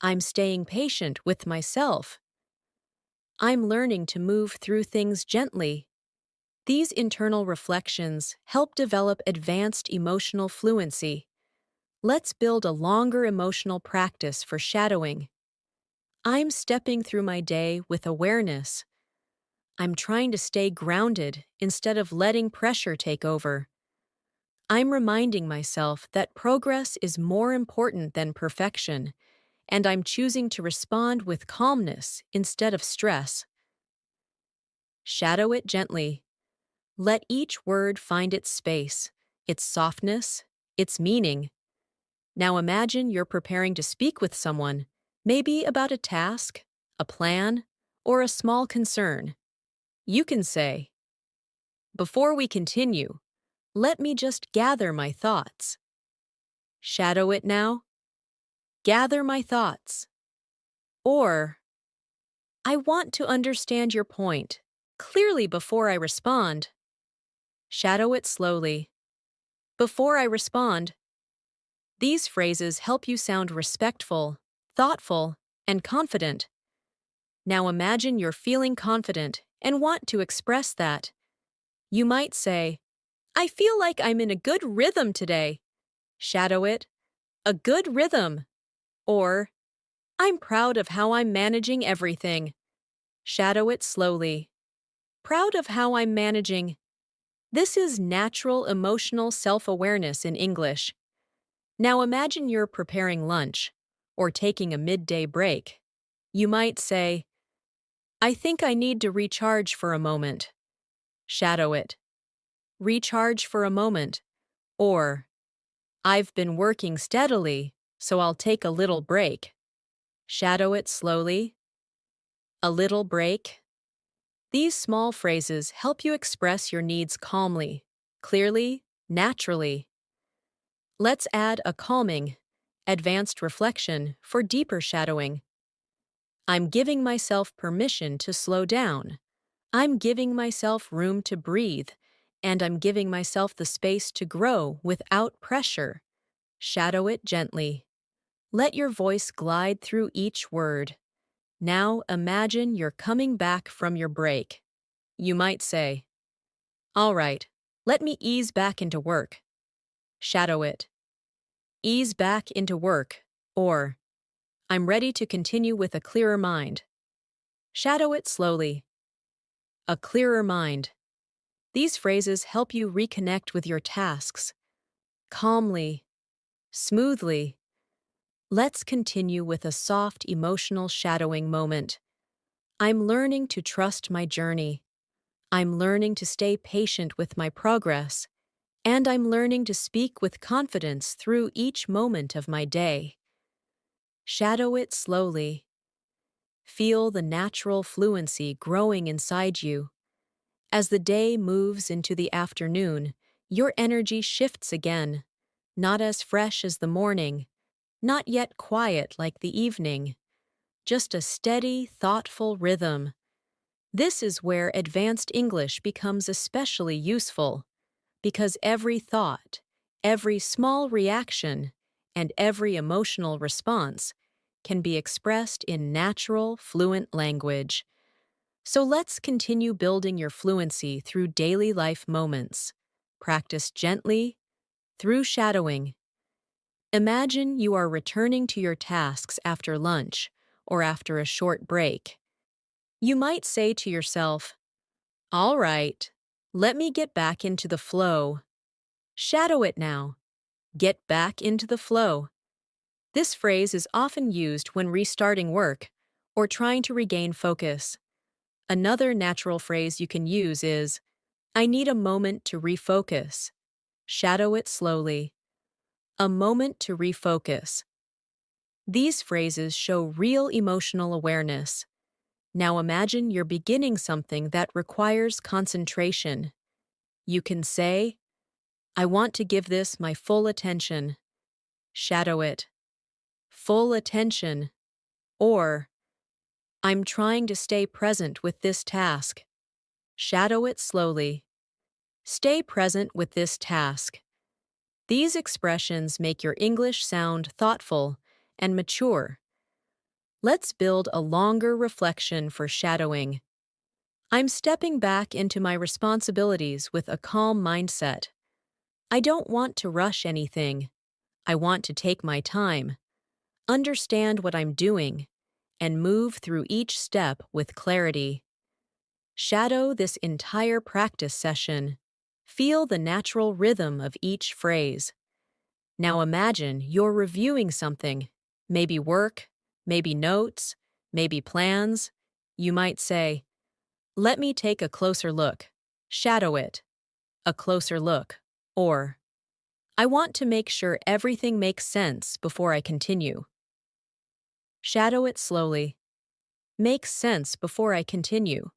"I'm staying patient with myself." "I'm learning to move through things gently." These internal reflections help develop advanced emotional fluency. Let's build a longer emotional practice for shadowing. I'm stepping through my day with awareness. I'm trying to stay grounded instead of letting pressure take over. I'm reminding myself that progress is more important than perfection, and I'm choosing to respond with calmness instead of stress. Shadow it gently. Let each word find its space, its softness, its meaning. Now imagine you're preparing to speak with someone, maybe about a task, a plan, or a small concern. You can say, "Before we continue, let me just gather my thoughts." Shadow it now. Gather my thoughts. Or, "I want to understand your point clearly before I respond." Shadow it slowly. Before I respond. These phrases help you sound respectful, thoughtful, and confident. Now imagine you're feeling confident and want to express that. You might say, "I feel like I'm in a good rhythm today." Shadow it. A good rhythm. Or, "I'm proud of how I'm managing everything." Shadow it slowly. Proud of how I'm managing. This is natural emotional self-awareness in English. Now imagine you're preparing lunch or taking a midday break. You might say, "I think I need to recharge for a moment." Shadow it. Recharge for a moment. Or, "I've been working steadily." so I'll take a little break. Shadow it slowly. A little break. These small phrases help you express your needs calmly, clearly, naturally. Let's add a calming, advanced reflection for deeper shadowing. I'm giving myself permission to slow down. I'm giving myself room to breathe, and I'm giving myself the space to grow without pressure. Shadow it gently. Let your voice glide through each word. Now imagine you're coming back from your break. You might say, "All right, let me ease back into work." Shadow it. Ease back into work, or I'm ready to continue with a clearer mind. Shadow it slowly. A clearer mind. These phrases help you reconnect with your tasks, calmly, smoothly. Let's continue with a soft emotional shadowing moment. I'm learning to trust my journey. I'm learning to stay patient with my progress. And I'm learning to speak with confidence through each moment of my day. Shadow it slowly. Feel the natural fluency growing inside you. As the day moves into the afternoon, your energy shifts again, not as fresh as the morning, not yet quiet like the evening, just a steady, thoughtful rhythm. This is where advanced English becomes especially useful, because every thought, every small reaction, and every emotional response can be expressed in natural, fluent language. So let's continue building your fluency through daily life moments. Practice gently, through shadowing. Imagine you are returning to your tasks after lunch or after a short break. You might say to yourself, "All right, let me get back into the flow." Shadow it now. Get back into the flow. This phrase is often used when restarting work or trying to regain focus. Another natural phrase you can use is, "I need a moment to refocus." Shadow it slowly. A moment to refocus. These phrases show real emotional awareness. Now imagine you're beginning something that requires concentration. You can say, "I want to give this my full attention." Shadow it. Full attention. Or, "I'm trying to stay present with this task." Shadow it slowly. Stay present with this task. These expressions make your English sound thoughtful and mature. Let's build a longer reflection for shadowing. I'm stepping back into my responsibilities with a calm mindset. I don't want to rush anything. I want to take my time, understand what I'm doing, and move through each step with clarity. Shadow this entire practice session. Feel the natural rhythm of each phrase. Now imagine you're reviewing something, maybe work, maybe notes, maybe plans. You might say, "Let me take a closer look." Shadow it. A closer look. Or, "I want to make sure everything makes sense before I continue." Shadow it slowly. Makes sense before I continue.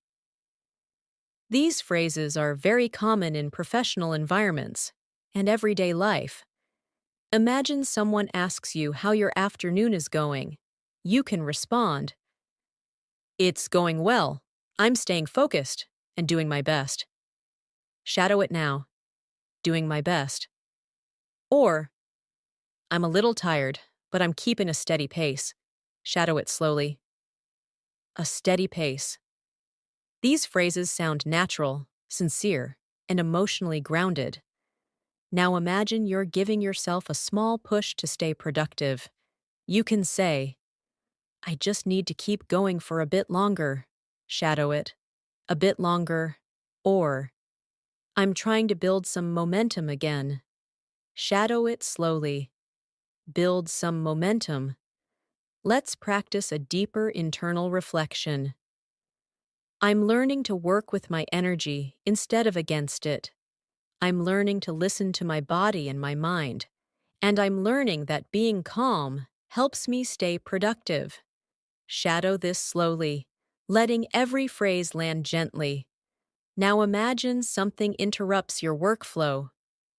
These phrases are very common in professional environments and everyday life. Imagine someone asks you how your afternoon is going. You can respond, "It's going well. I'm staying focused and doing my best." Shadow it now. Doing my best. Or, "I'm a little tired, but I'm keeping a steady pace." Shadow it slowly. A steady pace. These phrases sound natural, sincere, and emotionally grounded. Now imagine you're giving yourself a small push to stay productive. You can say, "I just need to keep going for a bit longer." Shadow it. A bit longer. Or, "I'm trying to build some momentum again." Shadow it slowly. Build some momentum. Let's practice a deeper internal reflection. I'm learning to work with my energy instead of against it. I'm learning to listen to my body and my mind, And I'm learning that being calm helps me stay productive. Shadow this slowly, letting every phrase land gently. Now imagine something interrupts your workflow.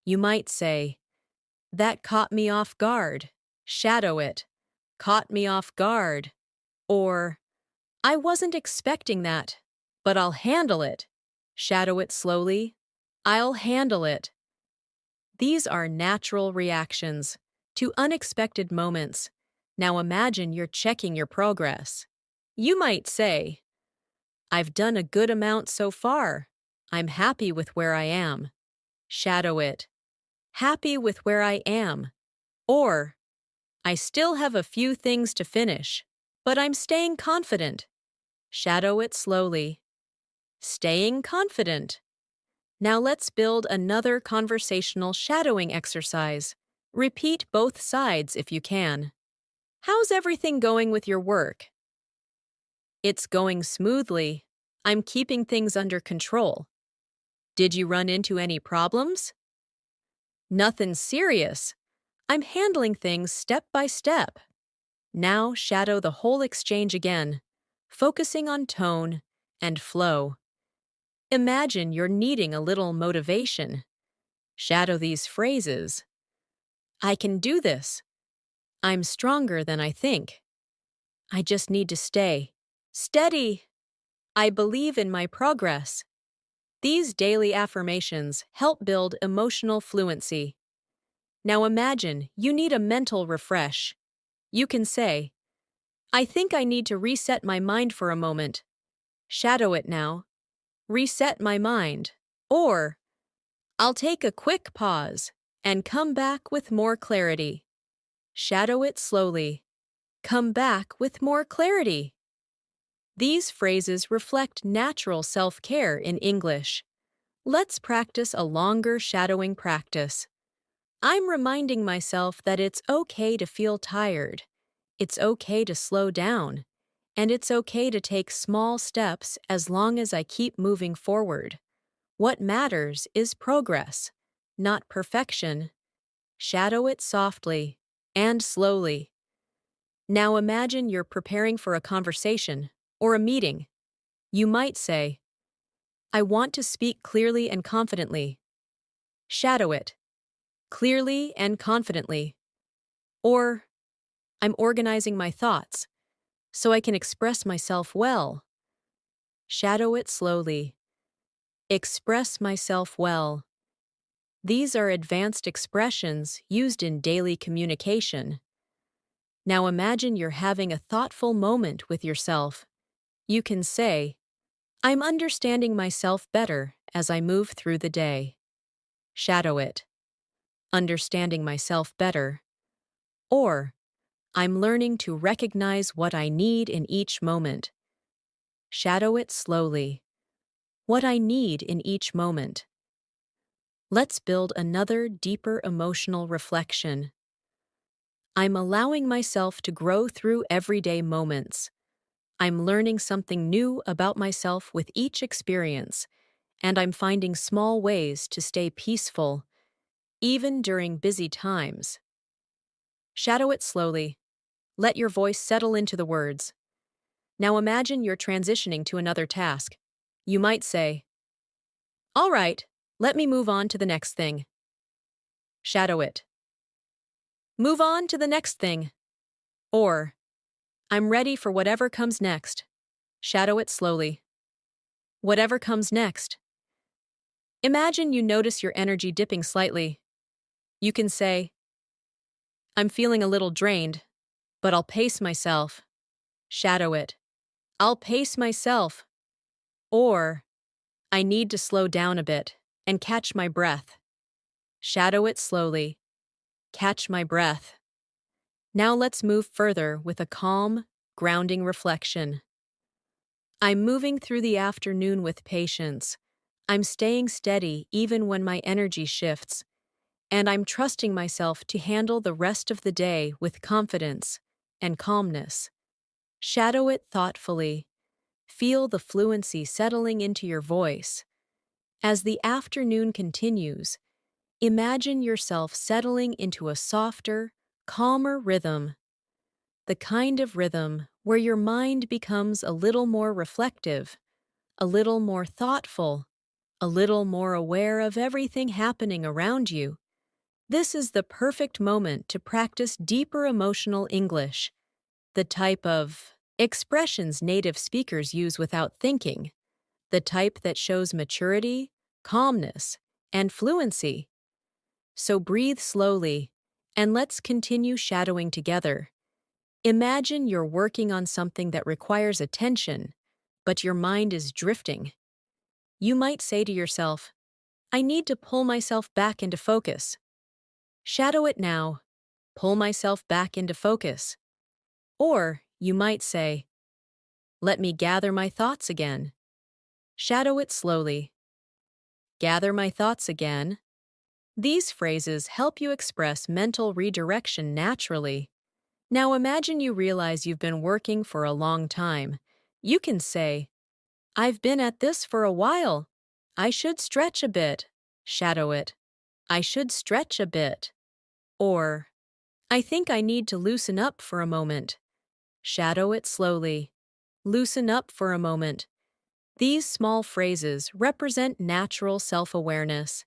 You might say, "That caught me off guard." Shadow it. "Caught me off guard." Or, "I wasn't expecting that, but I'll handle it." Shadow it slowly. "I'll handle it." These are natural reactions to unexpected moments. Now imagine you're checking your progress. You might say, "I've done a good amount so far. I'm happy with where I am." Shadow it. "Happy with where I am." Or, "I still have a few things to finish, but I'm staying confident." Shadow it slowly. Staying confident. Now let's build another conversational shadowing exercise. Repeat both sides if you can. "How's everything going with your work?" "It's going smoothly. I'm keeping things under control." "Did you run into any problems?" "Nothing serious. I'm handling things step by step." Now shadow the whole exchange again, focusing on tone and flow. Imagine you're needing a little motivation. Shadow these phrases. "I can do this." "I'm stronger than I think." "I just need to stay steady." "I believe in my progress." These daily affirmations help build emotional fluency. Now imagine you need a mental refresh. You can say, "I think I need to reset my mind for a moment." Shadow it now. "Reset my mind." Or, "I'll take a quick pause and come back with more clarity." Shadow it slowly. "Come back with more clarity." These phrases reflect natural self-care in English. Let's practice a longer shadowing practice. I'm reminding myself that it's okay to feel tired. It's okay to slow down. And it's okay to take small steps as long as I keep moving forward. What matters is progress, not perfection. Shadow it softly and slowly. Now imagine you're preparing for a conversation or a meeting. You might say, "I want to speak clearly and confidently." Shadow it. Clearly and confidently. Or, "I'm organizing my thoughts so I can express myself well." Shadow it slowly. Express myself well. These are advanced expressions used in daily communication. Now imagine you're having a thoughtful moment with yourself. You can say, "I'm understanding myself better as I move through the day." Shadow it. Understanding myself better. Or, "I'm learning to recognize what I need in each moment." Shadow it slowly. What I need in each moment. Let's build another deeper emotional reflection. I'm allowing myself to grow through everyday moments. I'm learning something new about myself with each experience, and I'm finding small ways to stay peaceful, even during busy times. Shadow it slowly. Let your voice settle into the words. Now imagine you're transitioning to another task. You might say, "All right, let me move on to the next thing." Shadow it. "Move on to the next thing." Or, "I'm ready for whatever comes next." Shadow it slowly. Whatever comes next. Imagine you notice your energy dipping slightly. You can say, "I'm feeling a little drained, but I'll pace myself." Shadow it. "I'll pace myself." Or, "I need to slow down a bit and catch my breath." Shadow it slowly. Catch my breath. Now let's move further with a calm, grounding reflection. I'm moving through the afternoon with patience. I'm staying steady even when my energy shifts. And I'm trusting myself to handle the rest of the day with confidence and calmness. Shadow it thoughtfully. Feel the fluency settling into your voice. As the afternoon continues, Imagine yourself settling into a softer, calmer rhythm, the kind of rhythm where your mind becomes a little more reflective, a little more thoughtful, a little more aware of everything happening around you. This is the perfect moment to practice deeper emotional English, the type of expressions native speakers use without thinking, the type that shows maturity, calmness, and fluency. So breathe slowly, and let's continue shadowing together. Imagine you're working on something that requires attention, but your mind is drifting. You might say to yourself, I need to pull myself back into focus. Shadow it now. Pull myself back into focus. Or you might say, let me gather my thoughts again. Shadow it slowly. Gather my thoughts again. These phrases help you express mental redirection naturally. Now imagine you realize you've been working for a long time. You can say, I've been at this for a while. I should stretch a bit. Shadow it. I should stretch a bit. Or, I think I need to loosen up for a moment. Shadow it slowly. Loosen up for a moment. These small phrases represent natural self-awareness.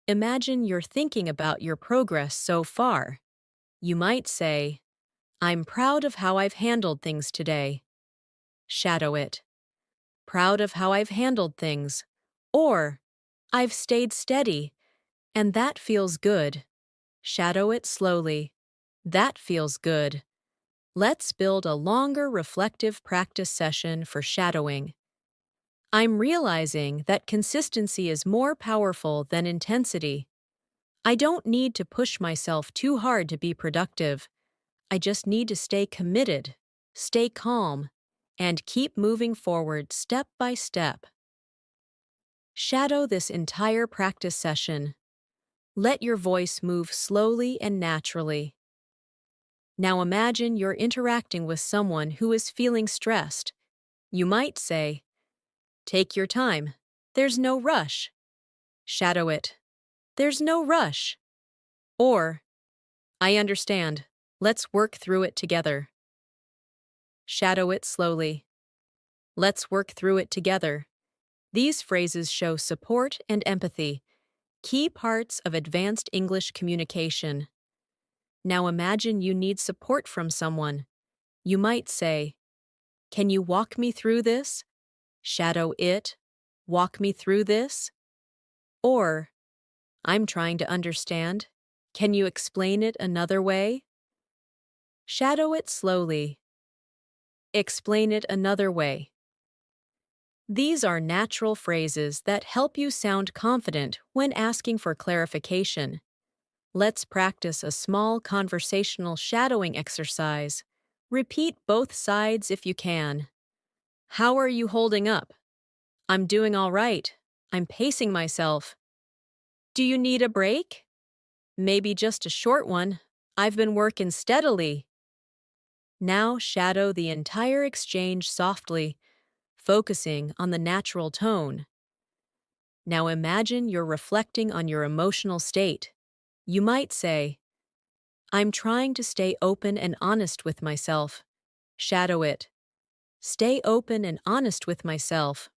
Imagine you're thinking about your progress so far. You might say, I'm proud of how I've handled things today. Shadow it. Proud of how I've handled things. Or, I've stayed steady, and that feels good. Shadow it slowly. That feels good. Let's build a longer reflective practice session for shadowing. I'm realizing that consistency is more powerful than intensity. I don't need to push myself too hard to be productive. I just need to stay committed, stay calm, and keep moving forward step by step. Shadow this entire practice session. Let your voice move slowly and naturally. Now imagine you're interacting with someone who is feeling stressed. You might say, take your time. There's no rush. Shadow it. There's no rush. Or, I understand. Let's work through it together. Shadow it slowly. Let's work through it together. These phrases show support and empathy, key parts of advanced English communication. Now imagine you need support from someone. You might say, can you walk me through this? Shadow it. Walk me through this. Or, I'm trying to understand. Can you explain it another way? Shadow it slowly. Explain it another way. These are natural phrases that help you sound confident when asking for clarification. Let's practice a small conversational shadowing exercise. Repeat both sides if you can. How are you holding up? I'm doing all right. I'm pacing myself. Do you need a break? Maybe just a short one. I've been working steadily. Now shadow the entire exchange softly, focusing on the natural tone. Now imagine you're reflecting on your emotional state. You might say, I'm trying to stay open and honest with myself. Shadow it. Stay open and honest with myself.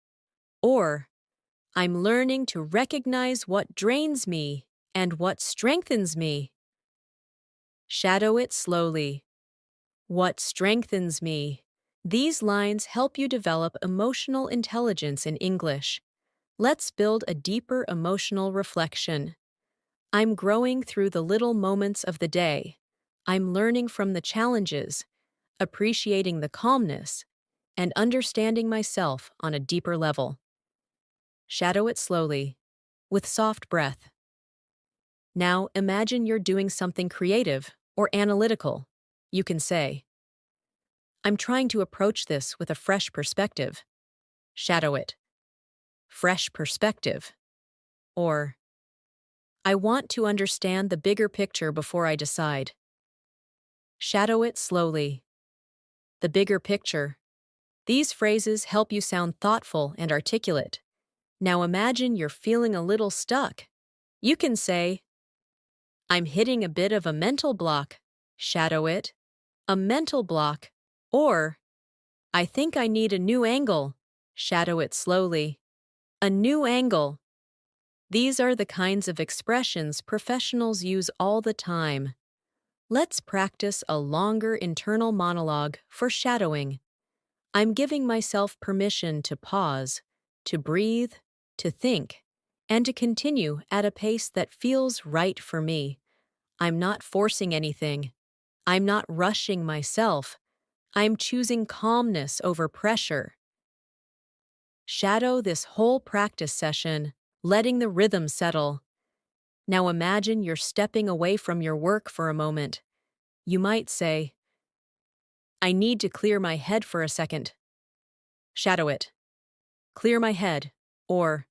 Or, I'm learning to recognize what drains me and what strengthens me. Shadow it slowly. What strengthens me? These lines help you develop emotional intelligence in English. Let's build a deeper emotional reflection. I'm growing through the little moments of the day. I'm learning from the challenges, appreciating the calmness, and understanding myself on a deeper level. Shadow it slowly, with soft breath. Now imagine you're doing something creative or analytical. You can say, I'm trying to approach this with a fresh perspective. Shadow it. Fresh perspective. Or, I want to understand the bigger picture before I decide. Shadow it slowly. The bigger picture. These phrases help you sound thoughtful and articulate. Now imagine you're feeling a little stuck. You can say, I'm hitting a bit of a mental block. Shadow it. A mental block. Or, I think I need a new angle. Shadow it slowly. A new angle. These are the kinds of expressions professionals use all the time. Let's practice a longer internal monologue for shadowing. I'm giving myself permission to pause, to breathe, to think, and to continue at a pace that feels right for me. I'm not forcing anything. I'm not rushing myself. I'm choosing calmness over pressure. Shadow this whole practice session, letting the rhythm settle. Now imagine you're stepping away from your work for a moment. You might say, I need to clear my head for a second. Shadow it. Clear my head. Or,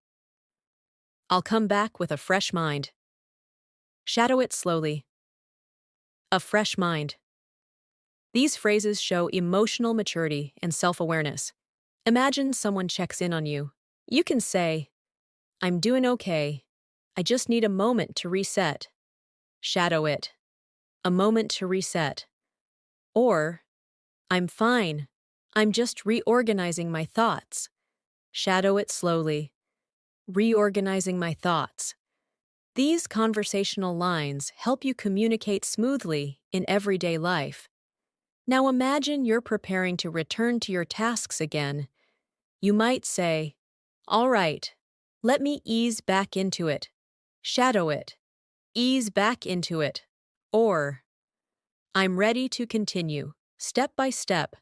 I'll come back with a fresh mind. Shadow it slowly. A fresh mind. These phrases show emotional maturity and self-awareness. Imagine someone checks in on you. You can say, I'm doing okay. I just need a moment to reset. Shadow it. A moment to reset. Or, I'm fine. I'm just reorganizing my thoughts. Shadow it slowly. Reorganizing my thoughts. These conversational lines help you communicate smoothly in everyday life. Now imagine you're preparing to return to your tasks again. You might say, all right, let me ease back into it. Shadow it. Ease back into it. Or, I'm ready to continue, step by step.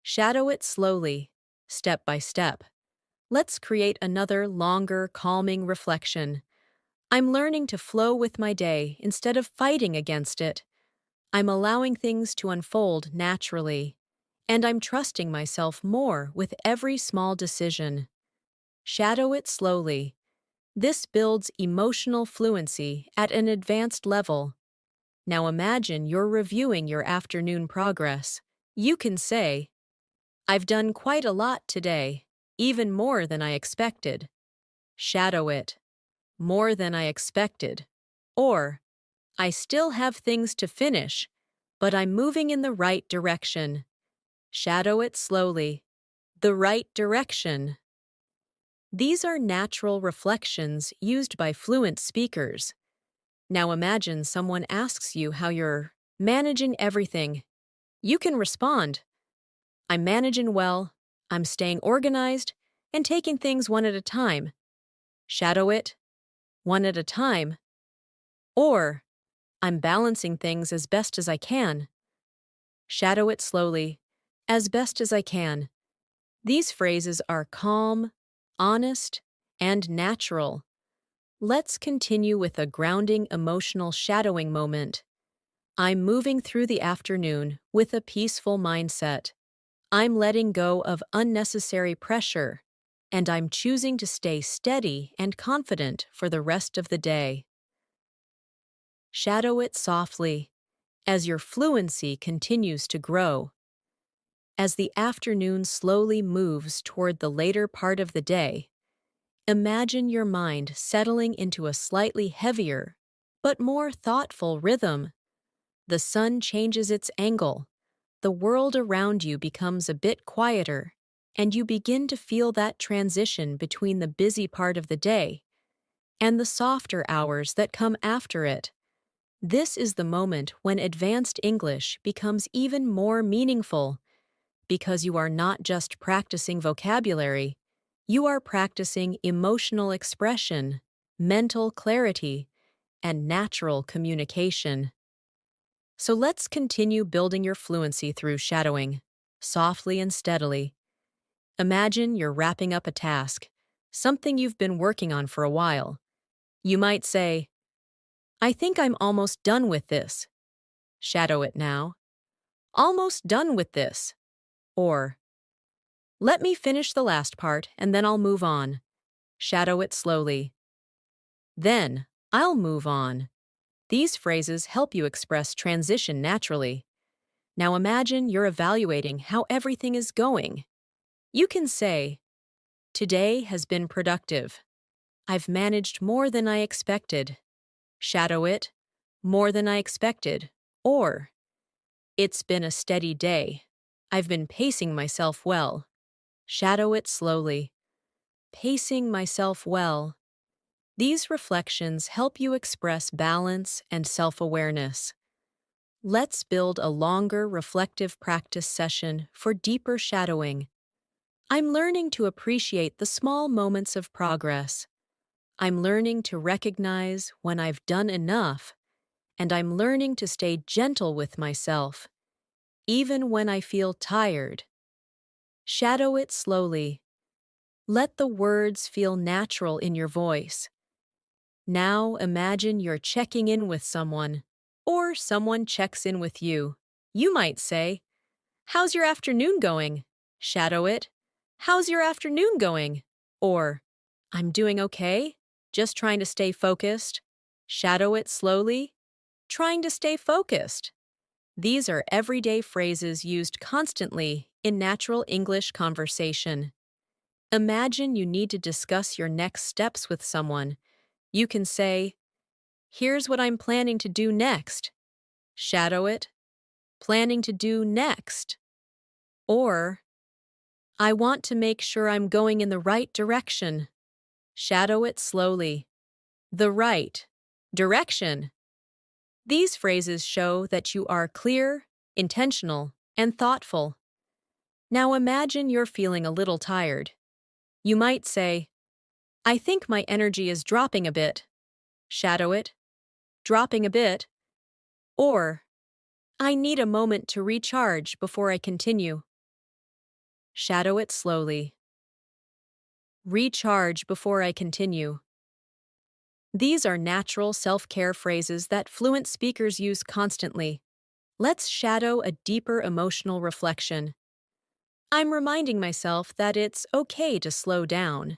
Shadow it slowly, step by step. Let's create another longer, calming reflection. I'm learning to flow with my day instead of fighting against it. I'm allowing things to unfold naturally. And I'm trusting myself more with every small decision. Shadow it slowly. This builds emotional fluency at an advanced level. Now imagine you're reviewing your afternoon progress. You can say, I've done quite a lot today, even more than I expected. Shadow it. More than I expected. Or, I still have things to finish, but I'm moving in the right direction. Shadow it slowly. The right direction. These are natural reflections used by fluent speakers. Now imagine someone asks you how you're managing everything. You can respond, I'm managing well, I'm staying organized, and taking things one at a time. Shadow it, one at a time. Or, I'm balancing things as best as I can. Shadow it slowly, as best as I can. These phrases are calm, honest, and natural. Let's continue with a grounding emotional shadowing moment. I'm moving through the afternoon with a peaceful mindset. I'm letting go of unnecessary pressure, and I'm choosing to stay steady and confident for the rest of the day. Shadow it softly as your fluency continues to grow. As the afternoon slowly moves toward the later part of the day, imagine your mind settling into a slightly heavier but more thoughtful rhythm. The sun changes its angle, the world around you becomes a bit quieter, and you begin to feel that transition between the busy part of the day and the softer hours that come after it. This is the moment when advanced English becomes even more meaningful because you are not just practicing vocabulary, you are practicing emotional expression, mental clarity, and natural communication. So let's continue building your fluency through shadowing, softly and steadily. Imagine you're wrapping up a task, something you've been working on for a while. You might say, I think I'm almost done with this. Shadow it now. Almost done with this. Or, let me finish the last part and then I'll move on. Shadow it slowly. Then, I'll move on. These phrases help you express transition naturally. Now imagine you're evaluating how everything is going. You can say, today has been productive. I've managed more than I expected. Shadow it. more than I expected, or it's been a steady day. I've been pacing myself well. Shadow it slowly. Pacing myself well. These reflections help you express balance and self-awareness. Let's build a longer reflective practice session for deeper shadowing. I'm learning to appreciate the small moments of progress. I'm learning to recognize when I've done enough, and I'm learning to stay gentle with myself, even when I feel tired. Shadow it slowly. Let the words feel natural in your voice. Now imagine you're checking in with someone, or someone checks in with you. You might say, "How's your afternoon going?" Shadow it. "How's your afternoon going?" Or, "I'm doing okay, just trying to stay focused." Shadow it slowly. Trying to stay focused. These are everyday phrases used constantly in natural English conversation. Imagine you need to discuss your next steps with someone. You can say, "Here's what I'm planning to do next." Shadow it. Planning to do next. Or, "I want to make sure I'm going in the right direction." Shadow it slowly. The right direction. These phrases show that you are clear, intentional, and thoughtful. Now imagine you're feeling a little tired. You might say, "I think my energy is dropping a bit." Shadow it. Dropping a bit. Or, "I need a moment to recharge before I continue." Shadow it slowly. Recharge before I continue. These are natural self-care phrases that fluent speakers use constantly. Let's shadow a deeper emotional reflection. I'm reminding myself that it's okay to slow down.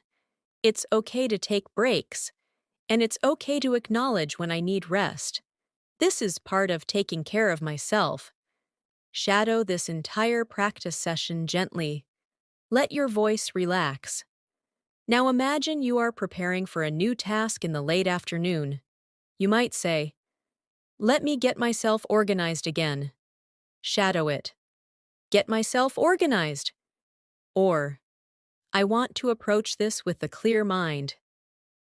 It's okay to take breaks. And it's okay to acknowledge when I need rest. This is part of taking care of myself. Shadow this entire practice session gently. Let your voice relax. Now imagine you are preparing for a new task in the late afternoon. You might say, "Let me get myself organized again." Shadow it. Get myself organized. Or, "I want to approach this with a clear mind."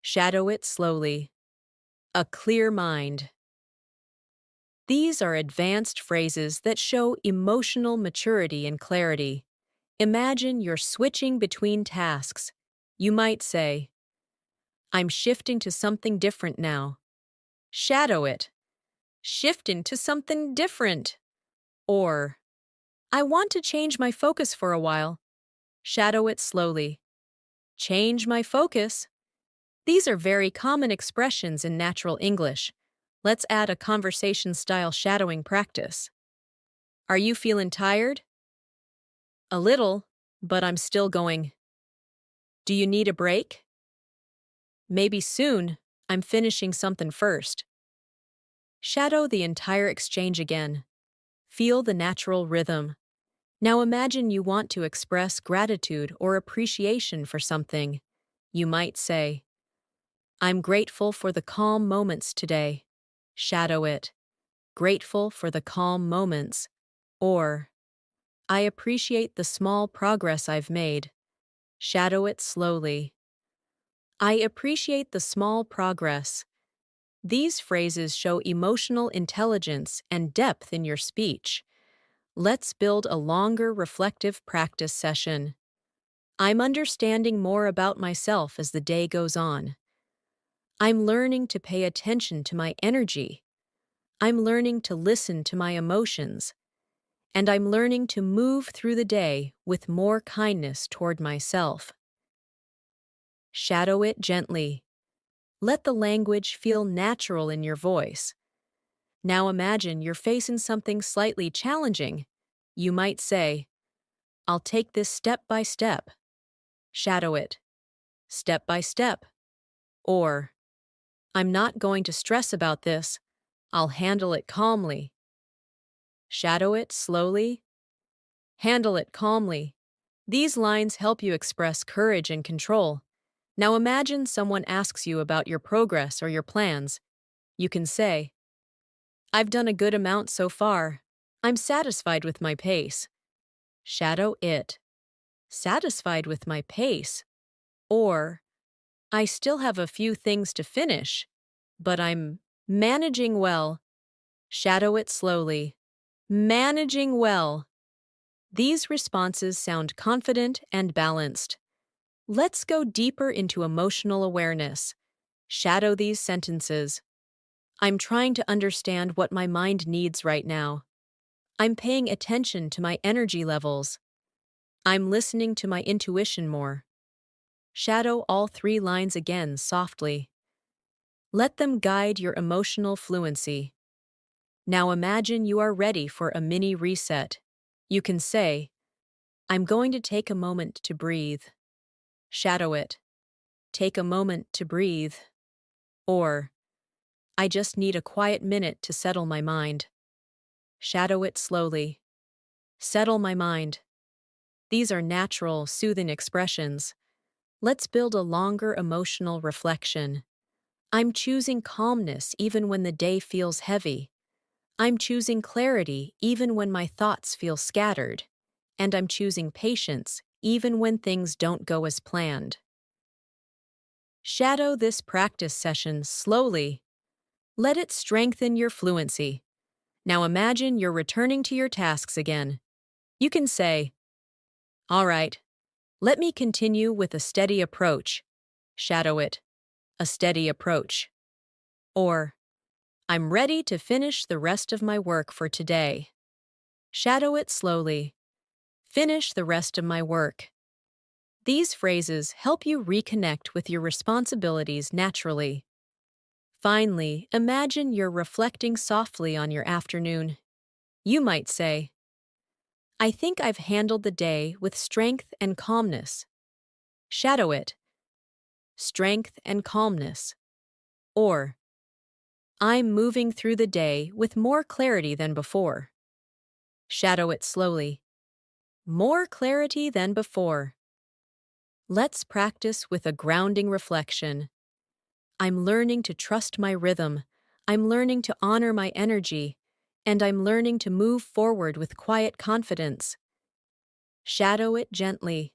Shadow it slowly. A clear mind. These are advanced phrases that show emotional maturity and clarity. Imagine you're switching between tasks. You might say, "I'm shifting to something different now." Shadow it. Shift into something different. Or, "I want to change my focus for a while." Shadow it slowly. Change my focus. These are very common expressions in natural English. Let's add a conversation-style shadowing practice. Are you feeling tired? A little, but I'm still going. Do you need a break? Maybe soon. I'm finishing something first. Shadow the entire exchange again. Feel the natural rhythm. Now imagine you want to express gratitude or appreciation for something. You might say, "I'm grateful for the calm moments today." Shadow it. Grateful for the calm moments. Or, "I appreciate the small progress I've made." Shadow it slowly. I appreciate the small progress. These phrases show emotional intelligence and depth in your speech. Let's build a longer reflective practice session. I'm understanding more about myself as the day goes on. I'm learning to pay attention to my energy. I'm learning to listen to my emotions. And I'm learning to move through the day with more kindness toward myself. Shadow it gently. Let the language feel natural in your voice. Now imagine you're facing something slightly challenging. You might say, "I'll take this step by step." Shadow it. Step by step. Or, "I'm not going to stress about this. I'll handle it calmly." Shadow it slowly. Handle it calmly. These lines help you express courage and control. Now imagine someone asks you about your progress or your plans. You can say, I've done a good amount so far. I'm satisfied with my pace. Shadow it. Satisfied with my pace. Or, I still have a few things to finish, but I'm managing well. Shadow it slowly. Managing well. These responses sound confident and balanced. Let's go deeper into emotional awareness. Shadow these sentences. I'm trying to understand what my mind needs right now. I'm paying attention to my energy levels. I'm listening to my intuition more. Shadow all three lines again softly. Let them guide your emotional fluency. Now imagine you are ready for a mini reset. You can say, I'm going to take a moment to breathe. Shadow it. Take a moment to breathe. Or, I just need a quiet minute to settle my mind. Shadow it slowly. Settle my mind. These are natural, soothing expressions. Let's build a longer emotional reflection. I'm choosing calmness even when the day feels heavy. I'm choosing clarity even when my thoughts feel scattered. And I'm choosing patience even when things don't go as planned. Shadow this practice session slowly. Let it strengthen your fluency. Now imagine you're returning to your tasks again. You can say, all right, let me continue with a steady approach. Shadow it. A steady approach. Or, I'm ready to finish the rest of my work for today. Shadow it slowly. Finish the rest of my work. These phrases help you reconnect with your responsibilities naturally. Finally, imagine you're reflecting softly on your afternoon. You might say, I think I've handled the day with strength and calmness. Shadow it. Strength and calmness. Or, I'm moving through the day with more clarity than before. Shadow it slowly. More clarity than before. Let's practice with a grounding reflection. I'm learning to trust my rhythm. I'm learning to honor my energy. And I'm learning to move forward with quiet confidence. Shadow it gently.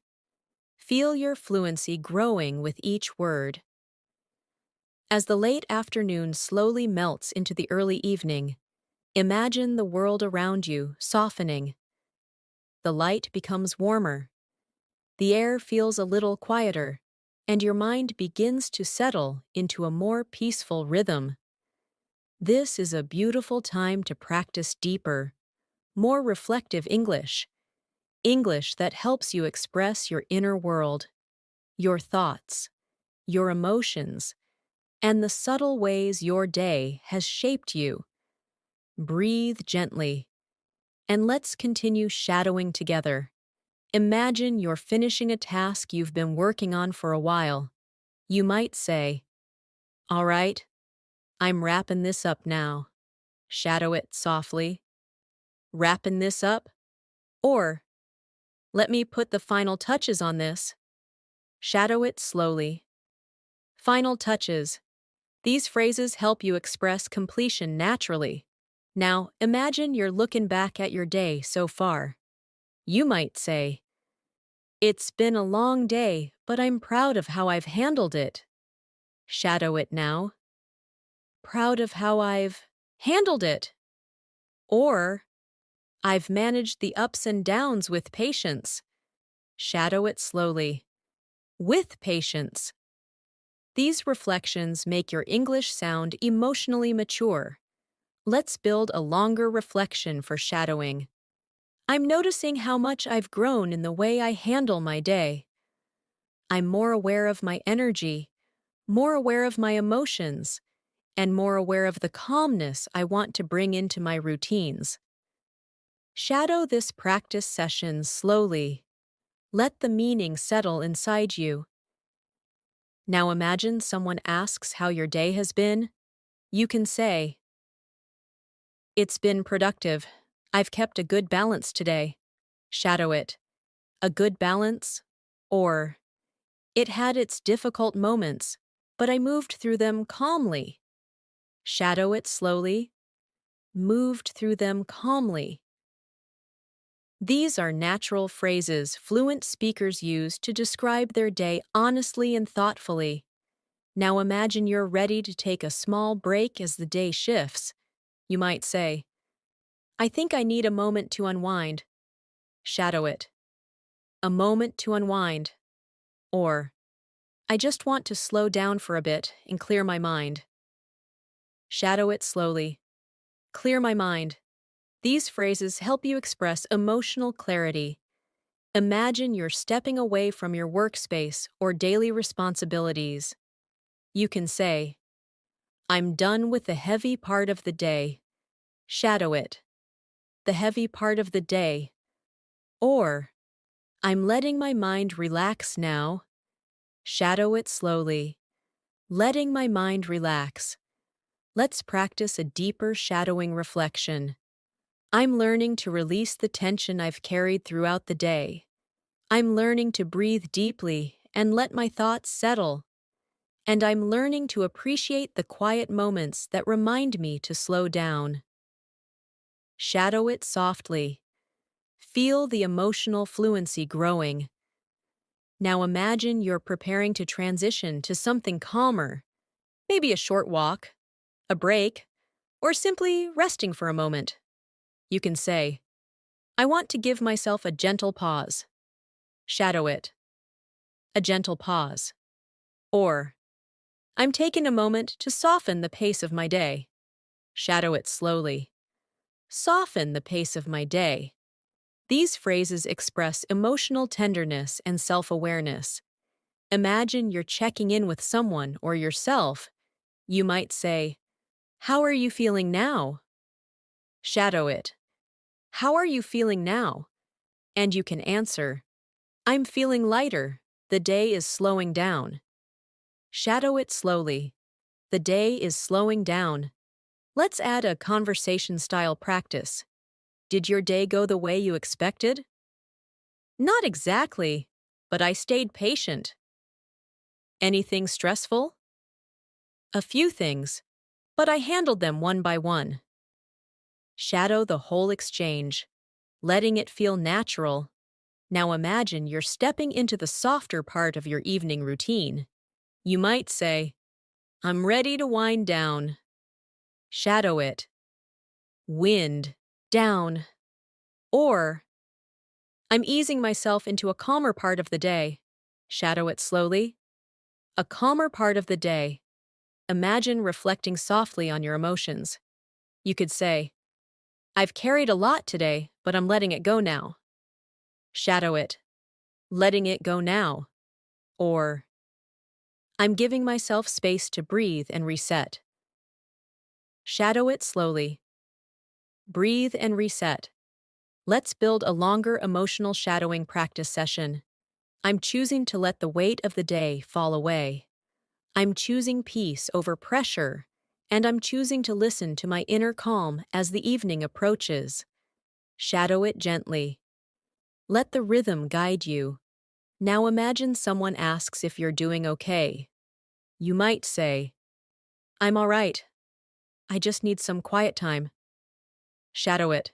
Feel your fluency growing with each word. As the late afternoon slowly melts into the early evening, imagine the world around you softening. The light becomes warmer. The air feels a little quieter, and your mind begins to settle into a more peaceful rhythm. This is a beautiful time to practice deeper, more reflective English. English that helps you express your inner world, your thoughts, your emotions, and the subtle ways your day has shaped you. Breathe gently, and let's continue shadowing together. Imagine you're finishing a task you've been working on for a while. You might say, all right, I'm wrapping this up now. Shadow it softly. Wrapping this up? Or, let me put the final touches on this. Shadow it slowly. Final touches. These phrases help you express completion naturally. Now, imagine you're looking back at your day so far. You might say, it's been a long day, but I'm proud of how I've handled it. Shadow it now. Proud of how I've handled it. Or, I've managed the ups and downs with patience. Shadow it slowly. With patience. These reflections make your English sound emotionally mature. Let's build a longer reflection for shadowing. I'm noticing how much I've grown in the way I handle my day. I'm more aware of my energy, more aware of my emotions, and more aware of the calmness I want to bring into my routines. Shadow this practice session slowly. Let the meaning settle inside you. Now imagine someone asks how your day has been. You can say, it's been productive. I've kept a good balance today. Shadow it. A good balance? Or, it had its difficult moments, but I moved through them calmly. Shadow it slowly. moved through them calmly. These are natural phrases fluent speakers use to describe their day honestly and thoughtfully. Now imagine you're ready to take a small break as the day shifts. You might say, I think I need a moment to unwind. Shadow it. A moment to unwind. Or, I just want to slow down for a bit and clear my mind. Shadow it slowly. Clear my mind. These phrases help you express emotional clarity. Imagine you're stepping away from your workspace or daily responsibilities. You can say, I'm done with the heavy part of the day. Shadow it. The heavy part of the day. Or, I'm letting my mind relax now. Shadow it slowly. Letting my mind relax. Let's practice a deeper shadowing reflection. I'm learning to release the tension I've carried throughout the day. I'm learning to breathe deeply and let my thoughts settle. And I'm learning to appreciate the quiet moments that remind me to slow down. Shadow it softly. Feel the emotional fluency growing. Now imagine you're preparing to transition to something calmer, maybe a short walk, a break, or simply resting for a moment. You can say, I want to give myself a gentle pause. Shadow it. A gentle pause. Or, I'm taking a moment to soften the pace of my day. Shadow it slowly. Soften the pace of my day. These phrases express emotional tenderness and self-awareness. Imagine you're checking in with someone or yourself. You might say, How are you feeling now? Shadow it. How are you feeling now? And you can answer, I'm feeling lighter. The day is slowing down. Shadow it slowly. The day is slowing down. Let's add a conversation-style practice. Did your day go the way you expected? Not exactly, but I stayed patient. Anything stressful? A few things, but I handled them one by one. Shadow the whole exchange, letting it feel natural. Now imagine you're stepping into the softer part of your evening routine. You might say, I'm ready to wind down. Shadow it. Wind down. Or, I'm easing myself into a calmer part of the day. Shadow it slowly. A calmer part of the day. Imagine reflecting softly on your emotions. You could say, I've carried a lot today, but I'm letting it go now. Shadow it. Letting it go now. Or, I'm giving myself space to breathe and reset. Shadow it slowly. Breathe and reset. Let's build a longer emotional shadowing practice session. I'm choosing to let the weight of the day fall away. I'm choosing peace over pressure, and I'm choosing to listen to my inner calm as the evening approaches. Shadow it gently. Let the rhythm guide you. Now imagine someone asks if you're doing okay. You might say, I'm all right. I just need some quiet time. Shadow it.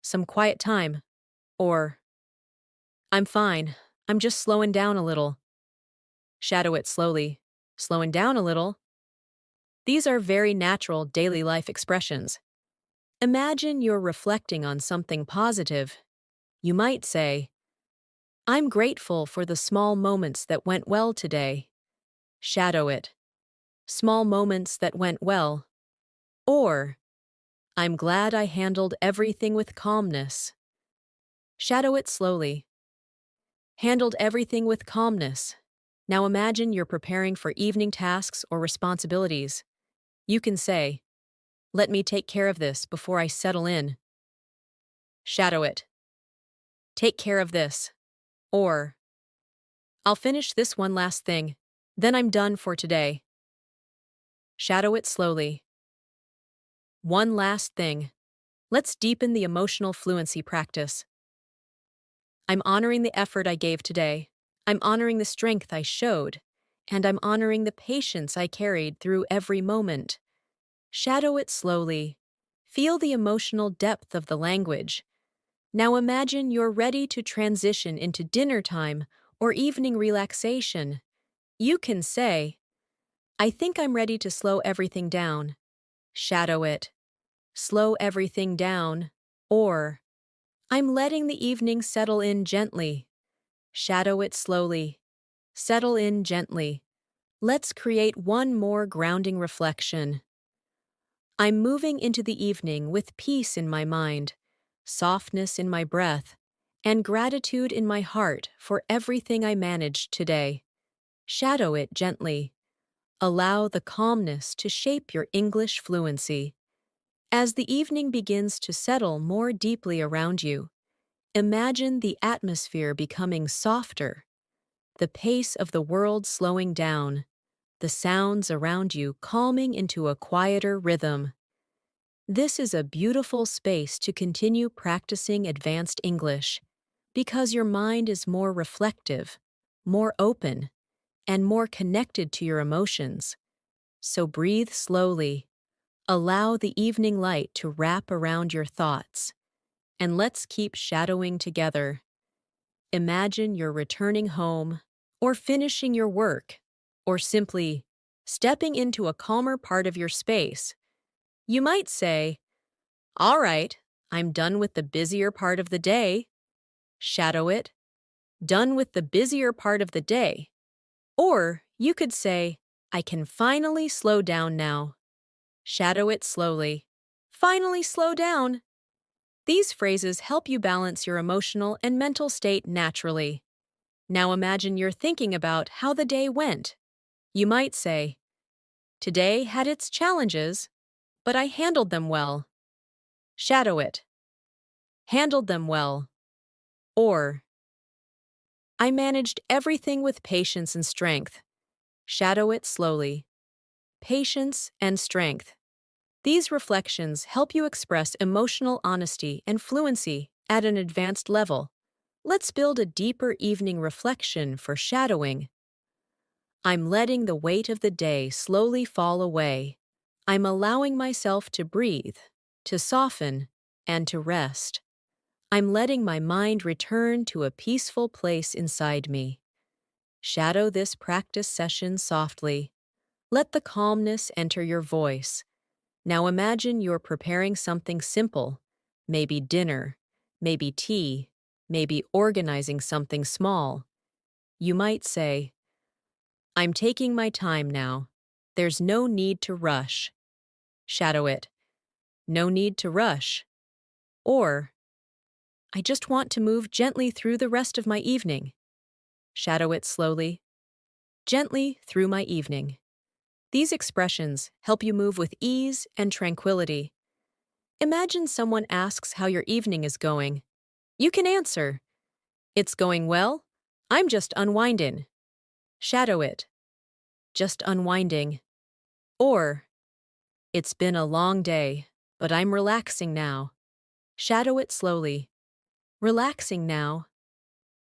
Some quiet time. Or, I'm fine. I'm just slowing down a little. Shadow it slowly. Slowing down a little. These are very natural daily life expressions. Imagine you're reflecting on something positive. You might say, I'm grateful for the small moments that went well today. Shadow it. Small moments that went well. Or, I'm glad I handled everything with calmness. Shadow it slowly. Handled everything with calmness. Now imagine you're preparing for evening tasks or responsibilities. You can say, let me take care of this before I settle in. Shadow it. Take care of this. Or, I'll finish this one last thing, then I'm done for today. Shadow it slowly. One last thing. Let's deepen the emotional fluency practice. I'm honoring the effort I gave today. I'm honoring the strength I showed. And I'm honoring the patience I carried through every moment. Shadow it slowly. Feel the emotional depth of the language. Now imagine you're ready to transition into dinner time or evening relaxation. You can say, I think I'm ready to slow everything down. Shadow it. Slow everything down. Or, I'm letting the evening settle in gently. Shadow it slowly. Settle in gently. Let's create one more grounding reflection. I'm moving into the evening with peace in my mind, softness in my breath, and gratitude in my heart for everything I managed today. Shadow it gently. Allow the calmness to shape your English fluency. As the evening begins to settle more deeply around you, imagine the atmosphere becoming softer, the pace of the world slowing down, the sounds around you calming into a quieter rhythm. This is a beautiful space to continue practicing advanced English because your mind is more reflective, more open, and more connected to your emotions. So breathe slowly. Allow the evening light to wrap around your thoughts. And let's keep shadowing together. Imagine you're returning home, or finishing your work, or simply stepping into a calmer part of your space. You might say, all right, I'm done with the busier part of the day. Shadow it. Done with the busier part of the day. Or you could say, I can finally slow down now. Shadow it slowly. Finally slow down. These phrases help you balance your emotional and mental state naturally. Now imagine you're thinking about how the day went. You might say, today had its challenges, but I handled them well. Shadow it. Handled them well. Or, I managed everything with patience and strength. Shadow it slowly. Patience and strength. These reflections help you express emotional honesty and fluency at an advanced level. Let's build a deeper evening reflection for shadowing. I'm letting the weight of the day slowly fall away. I'm allowing myself to breathe, to soften, and to rest. I'm letting my mind return to a peaceful place inside me. Shadow this practice session softly. Let the calmness enter your voice. Now imagine you're preparing something simple, maybe dinner, maybe tea, maybe organizing something small. You might say, I'm taking my time now. There's no need to rush. Shadow it. No need to rush. Or, I just want to move gently through the rest of my evening. Shadow it slowly. Gently through my evening. These expressions help you move with ease and tranquility. Imagine someone asks how your evening is going. You can answer, it's going well. I'm just unwinding. Shadow it. Just unwinding. Or, it's been a long day, but I'm relaxing now. Shadow it slowly. Relaxing now.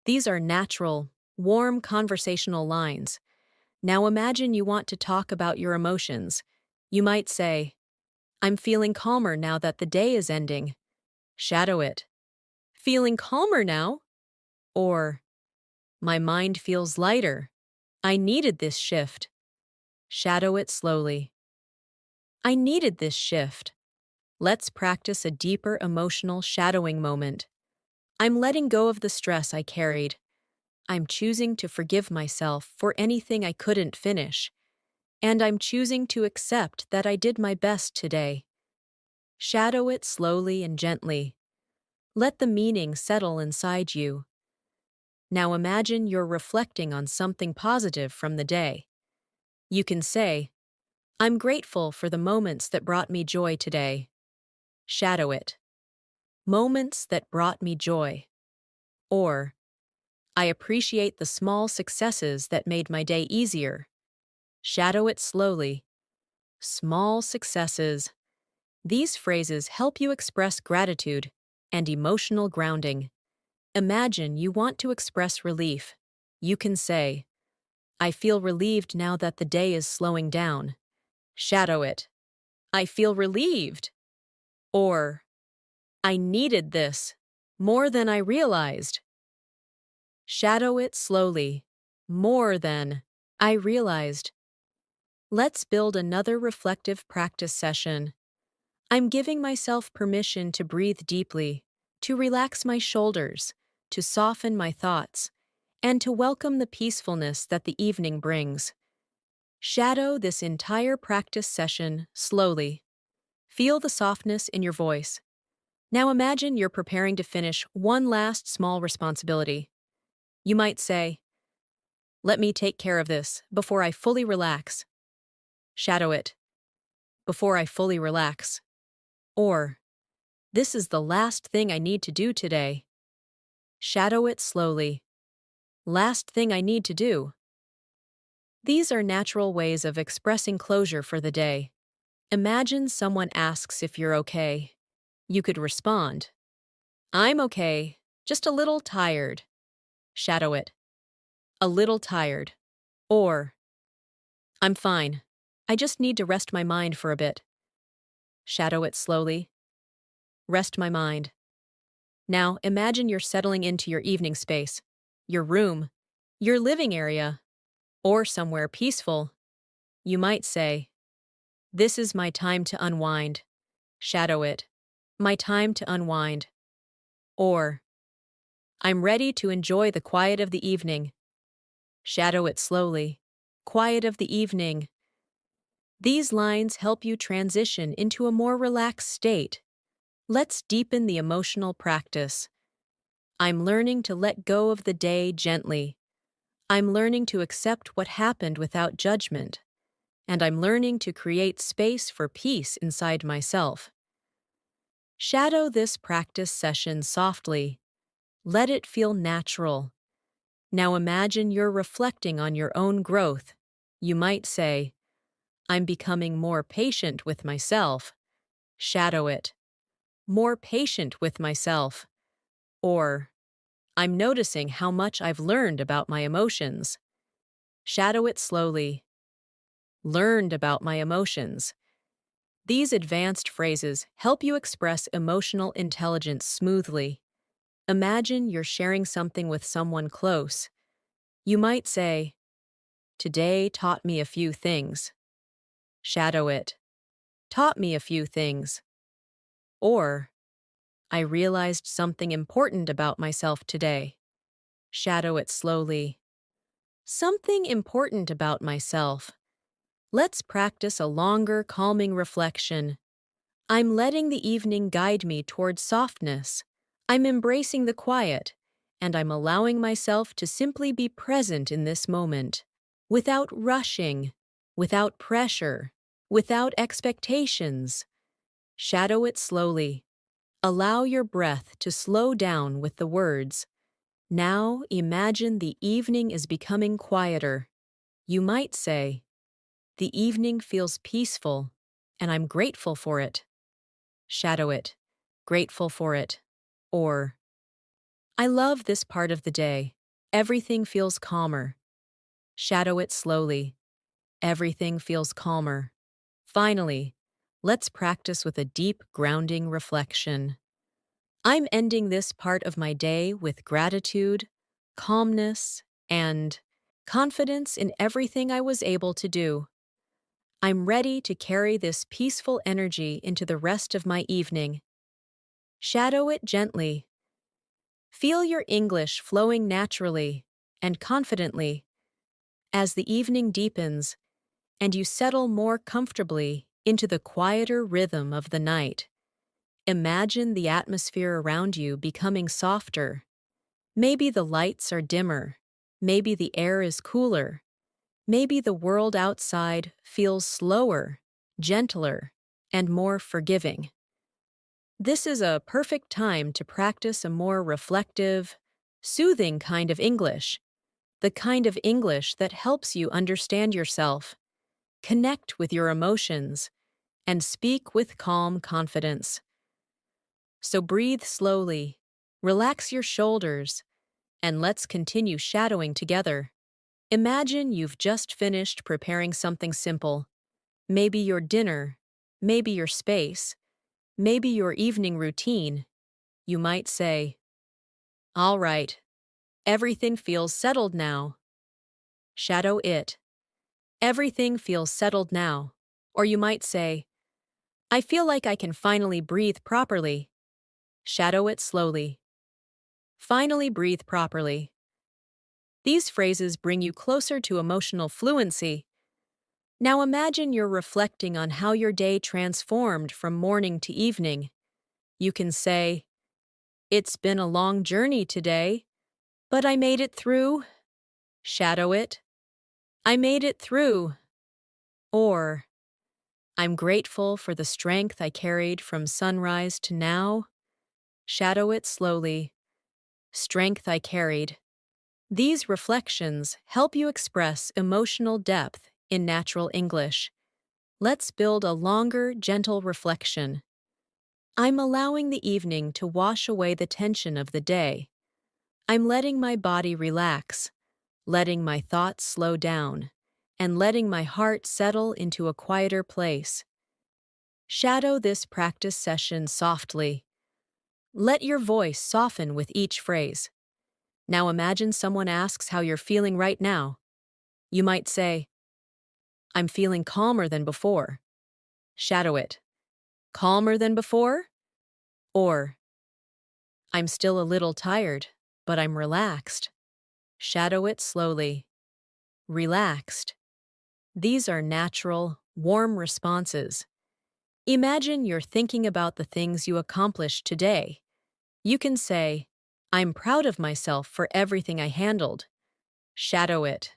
These are natural, warm conversational lines. Now imagine you want to talk about your emotions. You might say, I'm feeling calmer now that the day is ending. Shadow it. Feeling calmer now? Or, my mind feels lighter. I needed this shift. Shadow it slowly. I needed this shift. Let's practice a deeper emotional shadowing moment. I'm letting go of the stress I carried. I'm choosing to forgive myself for anything I couldn't finish. And I'm choosing to accept that I did my best today. Shadow it slowly and gently. Let the meaning settle inside you. Now imagine you're reflecting on something positive from the day. You can say, I'm grateful for the moments that brought me joy today. Shadow it. Moments that brought me joy. Or, I appreciate the small successes that made my day easier. Shadow it slowly. Small successes. These phrases help you express gratitude and emotional grounding. Imagine you want to express relief. You can say, I feel relieved now that the day is slowing down. Shadow it. I feel relieved. Or, I needed this more than I realized. Shadow it slowly. More than I realized. Let's build another reflective practice session. I'm giving myself permission to breathe deeply, to relax my shoulders, to soften my thoughts, and to welcome the peacefulness that the evening brings. Shadow this entire practice session slowly. Feel the softness in your voice. Now imagine you're preparing to finish one last small responsibility. You might say, "Let me take care of this before I fully relax." Shadow it. Before I fully relax. Or, this is the last thing I need to do today. Shadow it slowly. Last thing I need to do. These are natural ways of expressing closure for the day. Imagine someone asks if you're okay. You could respond, "I'm okay, just a little tired." Shadow it. A little tired. Or, "I'm fine. I just need to rest my mind for a bit." Shadow it slowly. Rest my mind. Now imagine you're settling into your evening space, your room, your living area, or somewhere peaceful. You might say, "This is my time to unwind." Shadow it. My time to unwind. Or, "I'm ready to enjoy the quiet of the evening." Shadow it slowly. Quiet of the evening. These lines help you transition into a more relaxed state. Let's deepen the emotional practice. I'm learning to let go of the day gently. I'm learning to accept what happened without judgment. And I'm learning to create space for peace inside myself. Shadow this practice session softly. Let it feel natural. Now imagine you're reflecting on your own growth. You might say, "I'm becoming more patient with myself." Shadow it. More patient with myself. Or, "I'm noticing how much I've learned about my emotions." Shadow it slowly. Learned about my emotions. These advanced phrases help you express emotional intelligence smoothly. Imagine you're sharing something with someone close. You might say, "Today taught me a few things." Shadow it. Taught me a few things. Or, "I realized something important about myself today." Shadow it slowly. Something important about myself. Let's practice a longer, calming reflection. I'm letting the evening guide me toward softness. I'm embracing the quiet, and I'm allowing myself to simply be present in this moment, without rushing, without pressure, without expectations. Shadow it slowly. Allow your breath to slow down with the words. Now imagine the evening is becoming quieter. You might say, "The evening feels peaceful, and I'm grateful for it." Shadow it. Grateful for it. Or, "I love this part of the day. Everything feels calmer." Shadow it slowly. Everything feels calmer. Finally, let's practice with a deep, grounding reflection. I'm ending this part of my day with gratitude, calmness, and confidence in everything I was able to do. I'm ready to carry this peaceful energy into the rest of my evening. Shadow it gently. Feel your English flowing naturally and confidently as the evening deepens and you settle more comfortably into the quieter rhythm of the night. Imagine the atmosphere around you becoming softer. Maybe the lights are dimmer. Maybe the air is cooler. Maybe the world outside feels slower, gentler, and more forgiving. This is a perfect time to practice a more reflective, soothing kind of English, the kind of English that helps you understand yourself, connect with your emotions, and speak with calm confidence. So breathe slowly, relax your shoulders, and let's continue shadowing together. Imagine you've just finished preparing something simple, maybe your dinner, maybe your space. Maybe your evening routine. You might say, all right, everything feels settled now. Shadow it. Everything feels settled now. Or you might say, I feel like I can finally breathe properly. Shadow it slowly. Finally breathe properly. These phrases bring you closer to emotional fluency. Now imagine you're reflecting on how your day transformed from morning to evening. You can say, it's been a long journey today, but I made it through. Shadow it. I made it through. Or, I'm grateful for the strength I carried from sunrise to now. Shadow it slowly. Strength I carried. These reflections help you express emotional depth in natural English. Let's build a longer, gentle reflection. I'm allowing the evening to wash away the tension of the day. I'm letting my body relax, letting my thoughts slow down, and letting my heart settle into a quieter place. Shadow this practice session softly. Let your voice soften with each phrase. Now imagine someone asks how you're feeling right now. You might say, I'm feeling calmer than before. Shadow it. Calmer than before? Or, I'm still a little tired, but I'm relaxed. Shadow it slowly. Relaxed. These are natural, warm responses. Imagine you're thinking about the things you accomplished today. You can say, I'm proud of myself for everything I handled. Shadow it.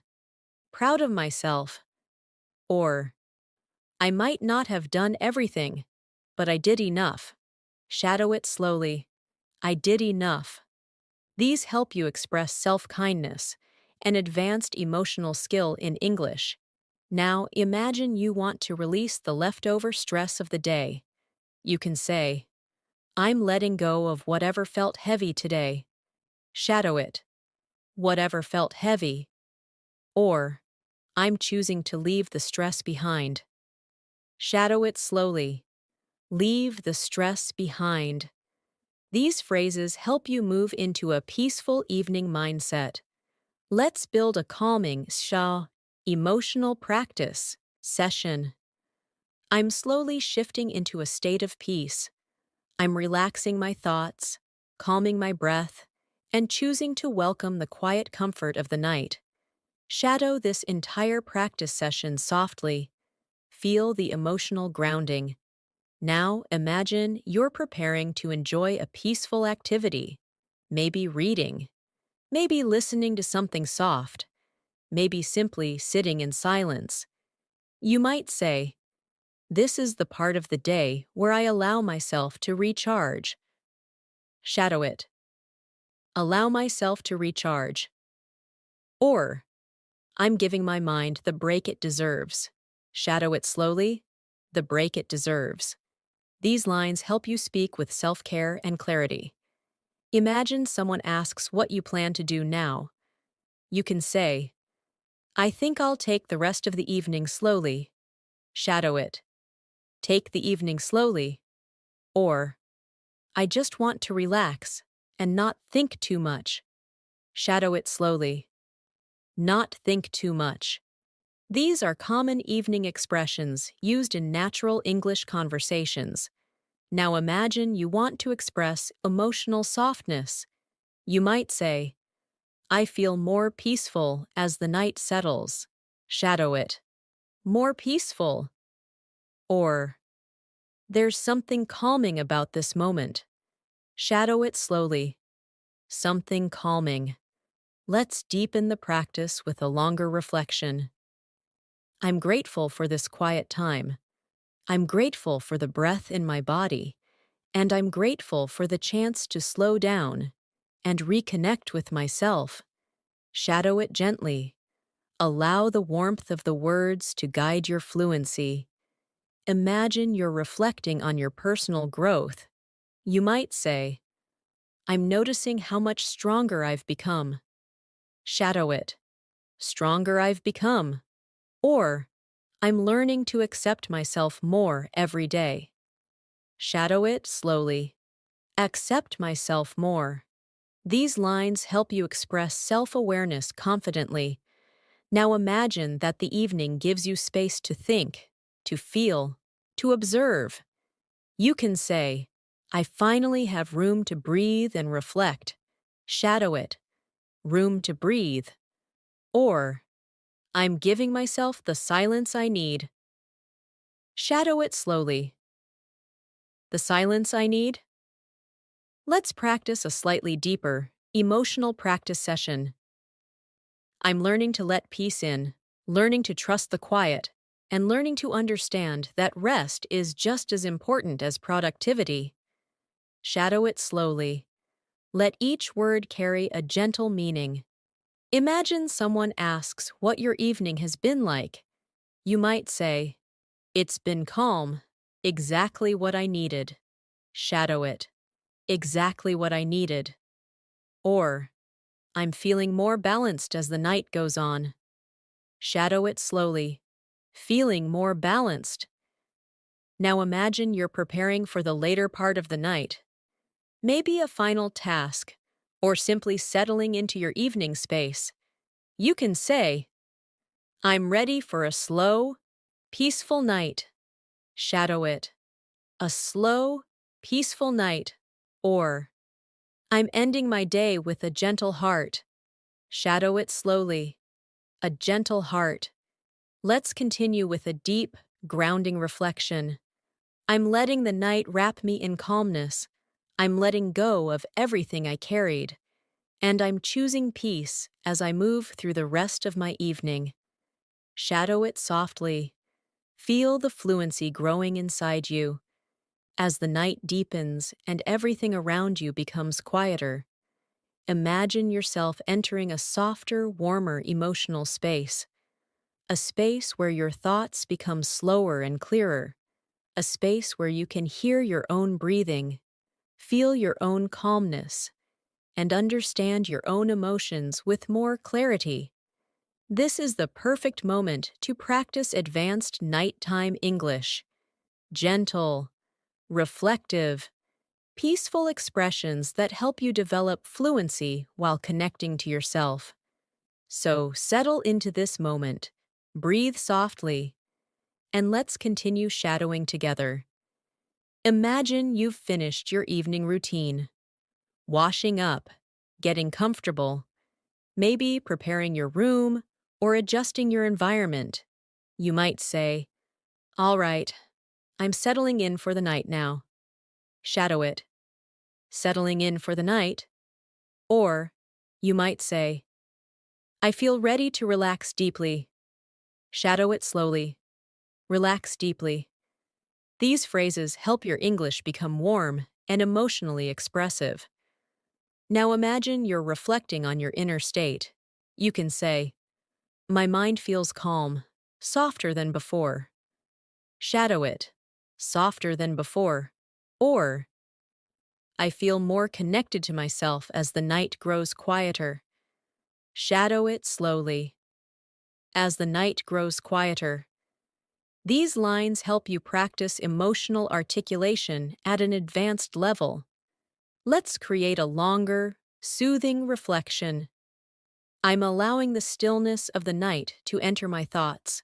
Proud of myself. Or, I might not have done everything, but I did enough. Shadow it slowly. I did enough. These help you express self-kindness, an advanced emotional skill in English. Now imagine you want to release the leftover stress of the day. You can say, I'm letting go of whatever felt heavy today. Shadow it. Whatever felt heavy. Or, I'm choosing to leave the stress behind. Shadow it slowly. Leave the stress behind. These phrases help you move into a peaceful evening mindset. Let's build a calming emotional practice session. I'm slowly shifting into a state of peace. I'm relaxing my thoughts, calming my breath, and choosing to welcome the quiet comfort of the night. Shadow this entire practice session softly. Feel the emotional grounding. Now imagine you're preparing to enjoy a peaceful activity. Maybe reading. Maybe listening to something soft. Maybe simply sitting in silence. You might say, this is the part of the day where I allow myself to recharge. Shadow it. Allow myself to recharge. Or, I'm giving my mind the break it deserves. Shadow it slowly. The break it deserves. These lines help you speak with self-care and clarity. Imagine someone asks what you plan to do now. You can say, I think I'll take the rest of the evening slowly. Shadow it. Take the evening slowly. Or, I just want to relax and not think too much. Shadow it slowly. Not think too much. These are common evening expressions used in natural English conversations. Now imagine you want to express emotional softness. You might say, I feel more peaceful as the night settles. Shadow it. More peaceful. Or, there's something calming about this moment. Shadow it slowly. Something calming. Let's deepen the practice with a longer reflection. I'm grateful for this quiet time. I'm grateful for the breath in my body. And I'm grateful for the chance to slow down and reconnect with myself. Shadow it gently. Allow the warmth of the words to guide your fluency. Imagine you're reflecting on your personal growth. You might say, I'm noticing how much stronger I've become. Shadow it. Stronger I've become. Or, I'm learning to accept myself more every day. Shadow it slowly. Accept myself more. These lines help you express self-awareness confidently. Now imagine that the evening gives you space to think, to feel, to observe. You can say, I finally have room to breathe and reflect. Shadow it. Room to breathe. Or, I'm giving myself the silence I need. Shadow it slowly. The silence I need? Let's practice a slightly deeper, emotional practice session. I'm learning to let peace in, learning to trust the quiet, and learning to understand that rest is just as important as productivity. Shadow it slowly. Let each word carry a gentle meaning. Imagine someone asks what your evening has been like. You might say, it's been calm, exactly what I needed. Shadow it. Exactly what I needed. Or, I'm feeling more balanced as the night goes on. Shadow it slowly. Feeling more balanced. Now imagine you're preparing for the later part of the night. Maybe a final task, or simply settling into your evening space. You can say, I'm ready for a slow, peaceful night. Shadow it. A slow, peaceful night. Or, I'm ending my day with a gentle heart. Shadow it slowly. A gentle heart. Let's continue with a deep, grounding reflection. I'm letting the night wrap me in calmness. I'm letting go of everything I carried. And I'm choosing peace as I move through the rest of my evening. Shadow it softly. Feel the fluency growing inside you. As the night deepens and everything around you becomes quieter, imagine yourself entering a softer, warmer emotional space. A space where your thoughts become slower and clearer. A space where you can hear your own breathing, feel your own calmness, and understand your own emotions with more clarity. This is the perfect moment to practice advanced nighttime English. Gentle, reflective, peaceful expressions that help you develop fluency while connecting to yourself. So settle into this moment, breathe softly, and let's continue shadowing together. Imagine you've finished your evening routine, washing up, getting comfortable, maybe preparing your room or adjusting your environment. You might say, all right, I'm settling in for the night now. Shadow it. Settling in for the night. Or, you might say, I feel ready to relax deeply. Shadow it slowly. Relax deeply. These phrases help your English become warm and emotionally expressive. Now imagine you're reflecting on your inner state. You can say, my mind feels calm, softer than before. Shadow it. Softer than before. Or, I feel more connected to myself as the night grows quieter. Shadow it slowly. As the night grows quieter. These lines help you practice emotional articulation at an advanced level. Let's create a longer, soothing reflection. I'm allowing the stillness of the night to enter my thoughts.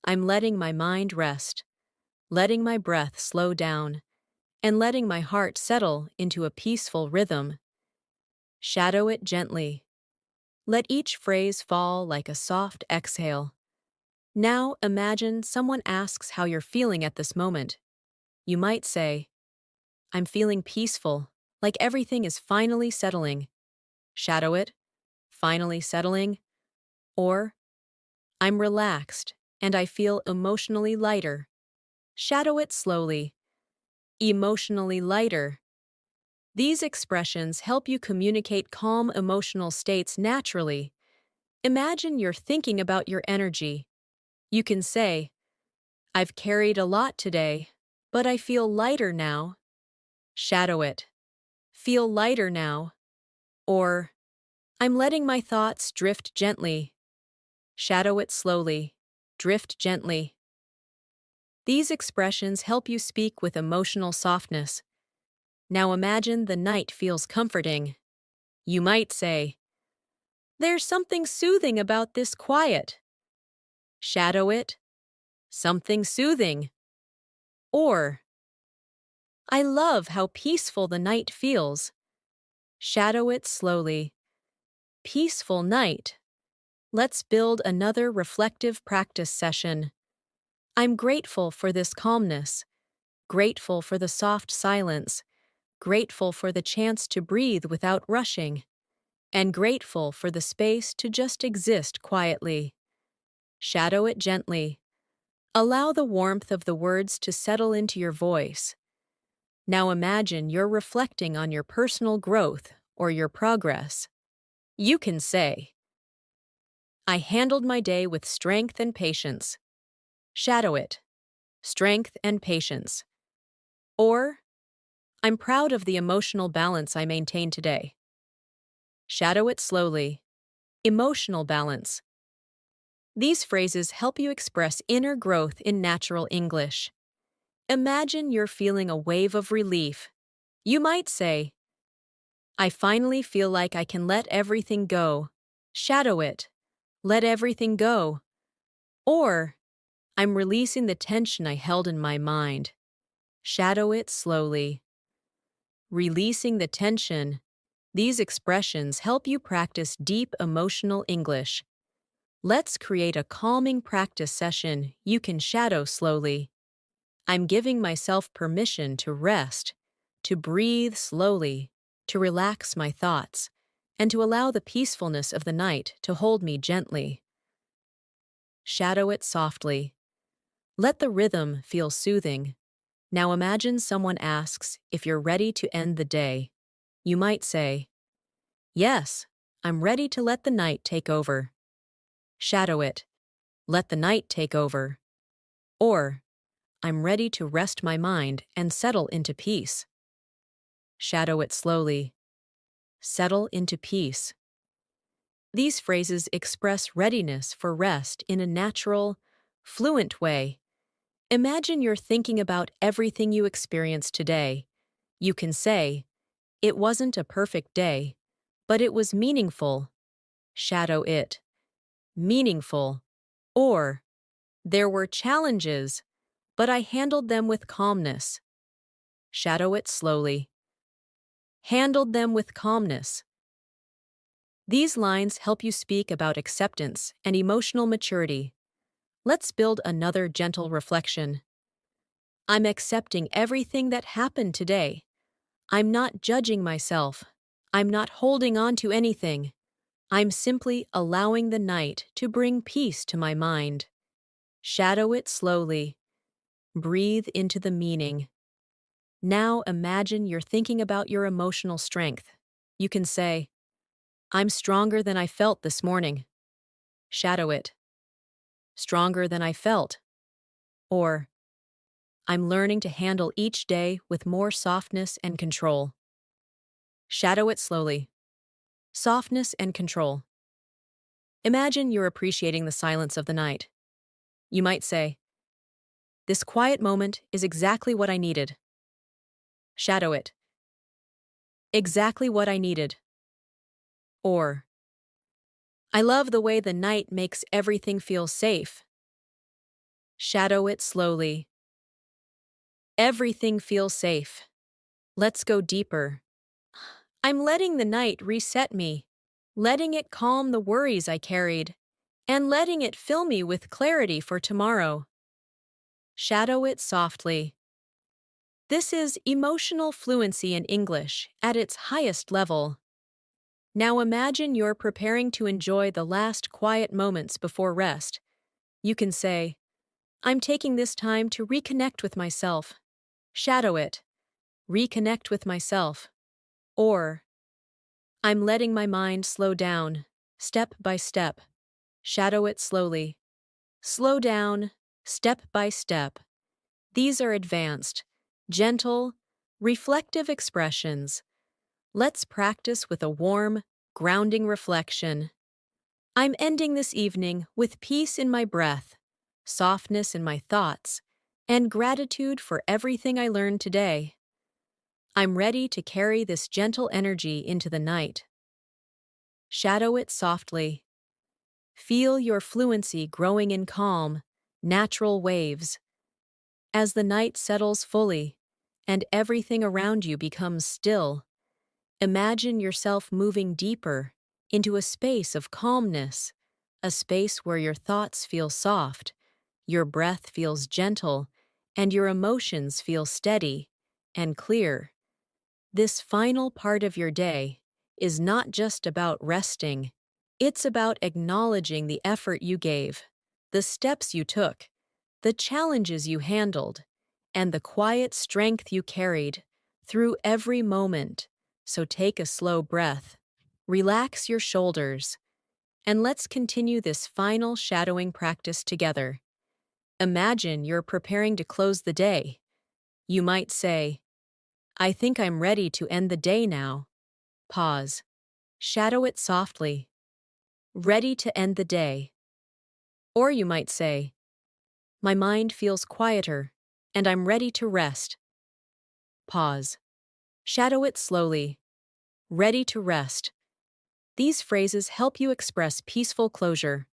I'm letting my mind rest, letting my breath slow down, and letting my heart settle into a peaceful rhythm. Shadow it gently. Let each phrase fall like a soft exhale. Now imagine someone asks how you're feeling at this moment. You might say, I'm feeling peaceful, like everything is finally settling. Shadow it. Finally settling. Or, I'm relaxed and I feel emotionally lighter. Shadow it slowly. Emotionally lighter. These expressions help you communicate calm emotional states naturally. Imagine you're thinking about your energy. You can say, I've carried a lot today, but I feel lighter now. Shadow it. Feel lighter now. Or, I'm letting my thoughts drift gently. Shadow it slowly. Drift gently. These expressions help you speak with emotional softness. Now imagine the night feels comforting. You might say, "There's something soothing about this quiet." Shadow it, "Something soothing." Or, "I love how peaceful the night feels." Shadow it slowly. "Peaceful night." Let's build another reflective practice session. I'm grateful for this calmness, grateful for the soft silence, grateful for the chance to breathe without rushing, and grateful for the space to just exist quietly. Shadow it gently. Allow the warmth of the words to settle into your voice. Now imagine you're reflecting on your personal growth or your progress. You can say, "I handled my day with strength and patience." Shadow it. Strength and patience. Or, "I'm proud of the emotional balance I maintained today." Shadow it slowly. Emotional balance. These phrases help you express inner growth in natural English. Imagine you're feeling a wave of relief. You might say, "I finally feel like I can let everything go." Shadow it. Let everything go. Or, "I'm releasing the tension I held in my mind." Shadow it slowly. Releasing the tension. These expressions help you practice deep emotional English. Let's create a calming practice session you can shadow slowly. I'm giving myself permission to rest, to breathe slowly, to relax my thoughts, and to allow the peacefulness of the night to hold me gently. Shadow it softly. Let the rhythm feel soothing. Now imagine someone asks if you're ready to end the day. You might say, "Yes, I'm ready to let the night take over." Shadow it. Let the night take over. Or, "I'm ready to rest my mind and settle into peace." Shadow it slowly. Settle into peace. These phrases express readiness for rest in a natural, fluent way. Imagine you're thinking about everything you experienced today. You can say, "It wasn't a perfect day, but it was meaningful." Shadow it. Meaningful. Or, "There were challenges, but I handled them with calmness." Shadow it slowly. Handled them with calmness. These lines help you speak about acceptance and emotional maturity. Let's build another gentle reflection. I'm accepting everything that happened today. I'm not judging myself. I'm not holding on to anything. I'm simply allowing the night to bring peace to my mind. Shadow it slowly. Breathe into the meaning. Now imagine you're thinking about your emotional strength. You can say, "I'm stronger than I felt this morning." Shadow it. Stronger than I felt. Or, "I'm learning to handle each day with more softness and control." Shadow it slowly. Softness and control. Imagine you're appreciating the silence of the night. You might say, "This quiet moment is exactly what I needed." Shadow it. Exactly what I needed. Or, "I love the way the night makes everything feel safe." Shadow it slowly. Everything feels safe. Let's go deeper. I'm letting the night reset me, letting it calm the worries I carried, and letting it fill me with clarity for tomorrow. Shadow it softly. This is emotional fluency in English at its highest level. Now imagine you're preparing to enjoy the last quiet moments before rest. You can say, "I'm taking this time to reconnect with myself." Shadow it. Reconnect with myself. Or, "I'm letting my mind slow down, step by step." Shadow it slowly. Slow down, step by step. These are advanced, gentle, reflective expressions. Let's practice with a warm, grounding reflection. I'm ending this evening with peace in my breath, softness in my thoughts, and gratitude for everything I learned today. I'm ready to carry this gentle energy into the night. Shadow it softly. Feel your fluency growing in calm, natural waves. As the night settles fully and everything around you becomes still, imagine yourself moving deeper into a space of calmness, a space where your thoughts feel soft, your breath feels gentle, and your emotions feel steady and clear. This final part of your day is not just about resting, it's about acknowledging the effort you gave, the steps you took, the challenges you handled, and the quiet strength you carried through every moment. So take a slow breath, relax your shoulders, and let's continue this final shadowing practice together. Imagine you're preparing to close the day. You might say, I think I'm ready to end the day now. Pause. Shadow it softly. Ready to end the day. Or you might say, my mind feels quieter, and I'm ready to rest. Pause. Shadow it slowly. Ready to rest. These phrases help you express peaceful closure.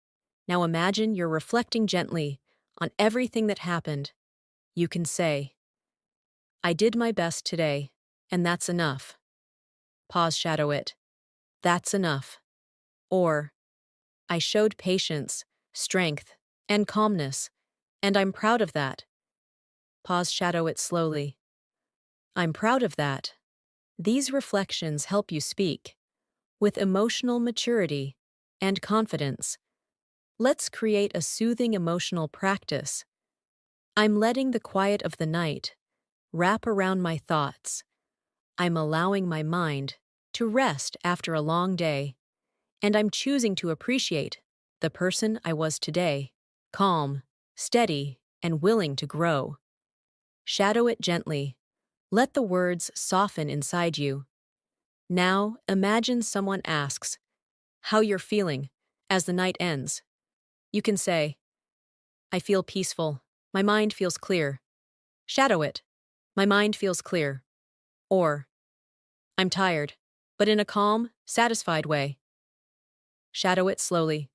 Now imagine you're reflecting gently on everything that happened. You can say, I did my best today, and that's enough. Pause, shadow it. That's enough. Or, I showed patience, strength, and calmness, and I'm proud of that. Pause, shadow it slowly. I'm proud of that. These reflections help you speak with emotional maturity and confidence. Let's create a soothing emotional practice. I'm letting the quiet of the night wrap around my thoughts. I'm allowing my mind to rest after a long day, and I'm choosing to appreciate the person I was today, calm, steady, and willing to grow. Shadow it gently. Let the words soften inside you. Now, imagine someone asks how you're feeling as the night ends. You can say, I feel peaceful. My mind feels clear. Shadow it. My mind feels clear. Or, I'm tired, but in a calm, satisfied way. Shadow it slowly.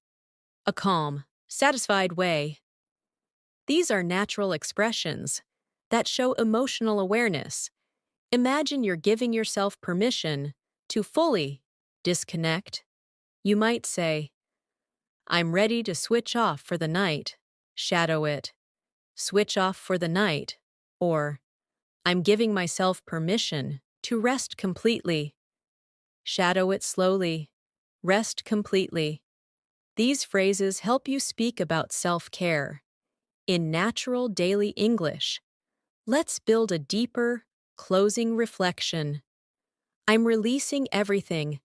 A calm, satisfied way. These are natural expressions that show emotional awareness. Imagine you're giving yourself permission to fully disconnect. You might say, I'm ready to switch off for the night. Shadow it. Switch off for the night. Or, I'm giving myself permission to rest completely. Shadow it slowly. Rest completely. These phrases help you speak about self-care. In natural daily English, let's build a deeper, closing reflection. I'm releasing everything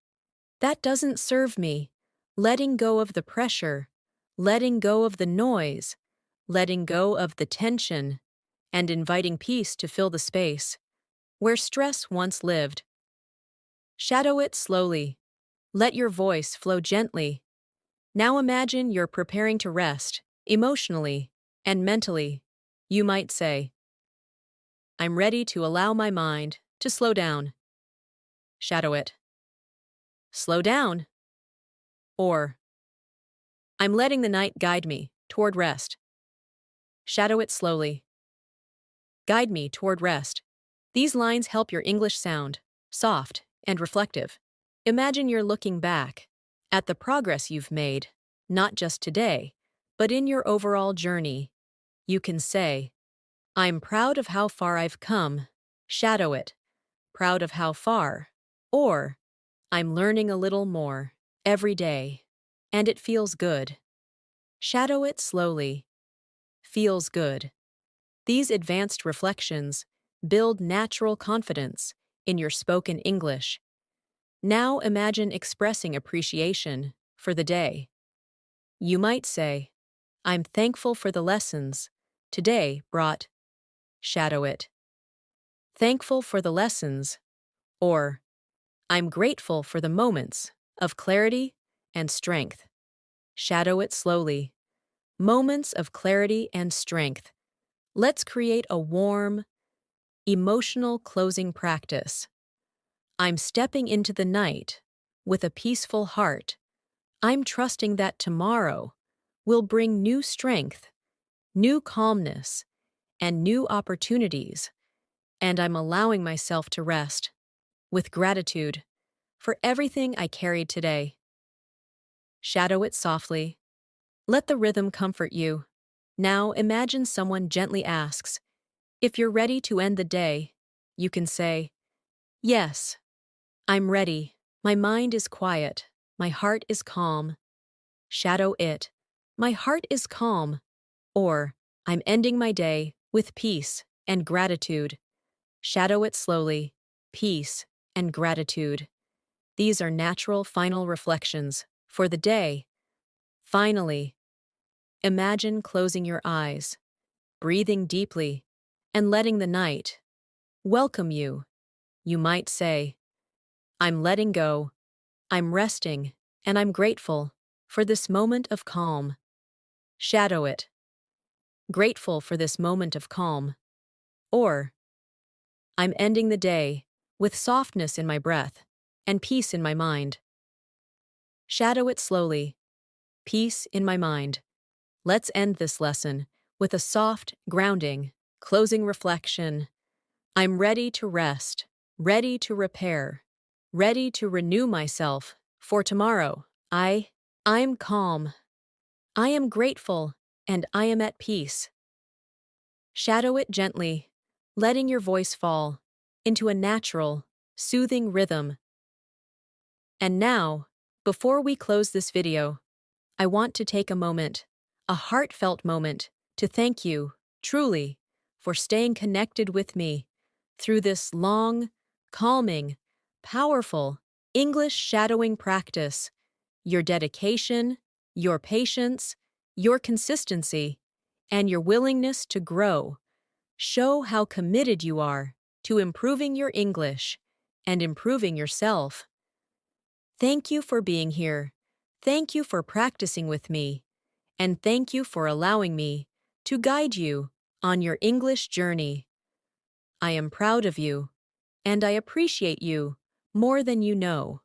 that doesn't serve me, letting go of the pressure, letting go of the noise, letting go of the tension, and inviting peace to fill the space where stress once lived. Shadow it slowly. Let your voice flow gently. Now imagine you're preparing to rest, emotionally and mentally. You might say, I'm ready to allow my mind to slow down. Shadow it. Slow down. Or, I'm letting the night guide me toward rest. Shadow it slowly. Guide me toward rest. These lines help your English sound soft and reflective. Imagine you're looking back at the progress you've made, not just today, but in your overall journey. You can say, I'm proud of how far I've come. Shadow it. Proud of how far. Or, I'm learning a little more every day, and it feels good. Shadow it slowly. Feels good. These advanced reflections build natural confidence in your spoken English. Now imagine expressing appreciation for the day. You might say, I'm thankful for the lessons today brought. Shadow it. Thankful for the lessons. Or, I'm grateful for the moments of clarity and strength. Shadow it slowly. Moments of clarity and strength. Let's create a warm, emotional closing practice. I'm stepping into the night with a peaceful heart. I'm trusting that tomorrow will bring new strength, new calmness, and new opportunities, and I'm allowing myself to rest with gratitude for everything I carried today. Shadow it softly. Let the rhythm comfort you. Now imagine someone gently asks, if you're ready to end the day, you can say, yes, I'm ready. My mind is quiet. My heart is calm. Shadow it. My heart is calm. Or, I'm ending my day with peace and gratitude. Shadow it slowly. Peace and gratitude. These are natural final reflections for the day. Finally, imagine closing your eyes, breathing deeply, and letting the night welcome you. You might say, I'm letting go, I'm resting, and I'm grateful for this moment of calm. Shadow it. Grateful for this moment of calm. Or, I'm ending the day with softness in my breath and peace in my mind. Shadow it slowly. Peace in my mind. Let's end this lesson with a soft, grounding, closing reflection. I'm ready to rest, ready to repair, ready to renew myself for tomorrow. I'm calm. I am grateful, and I am at peace. Shadow it gently, letting your voice fall into a natural, soothing rhythm. And now, before we close this video, I want to take a moment, a heartfelt moment, to thank you, truly, for staying connected with me through this long, calming, powerful English shadowing practice. Your dedication, your patience, your consistency, and your willingness to grow show how committed you are to improving your English and improving yourself. Thank you for being here. Thank you for practicing with me. And thank you for allowing me to guide you on your English journey. I am proud of you, and I appreciate you more than you know.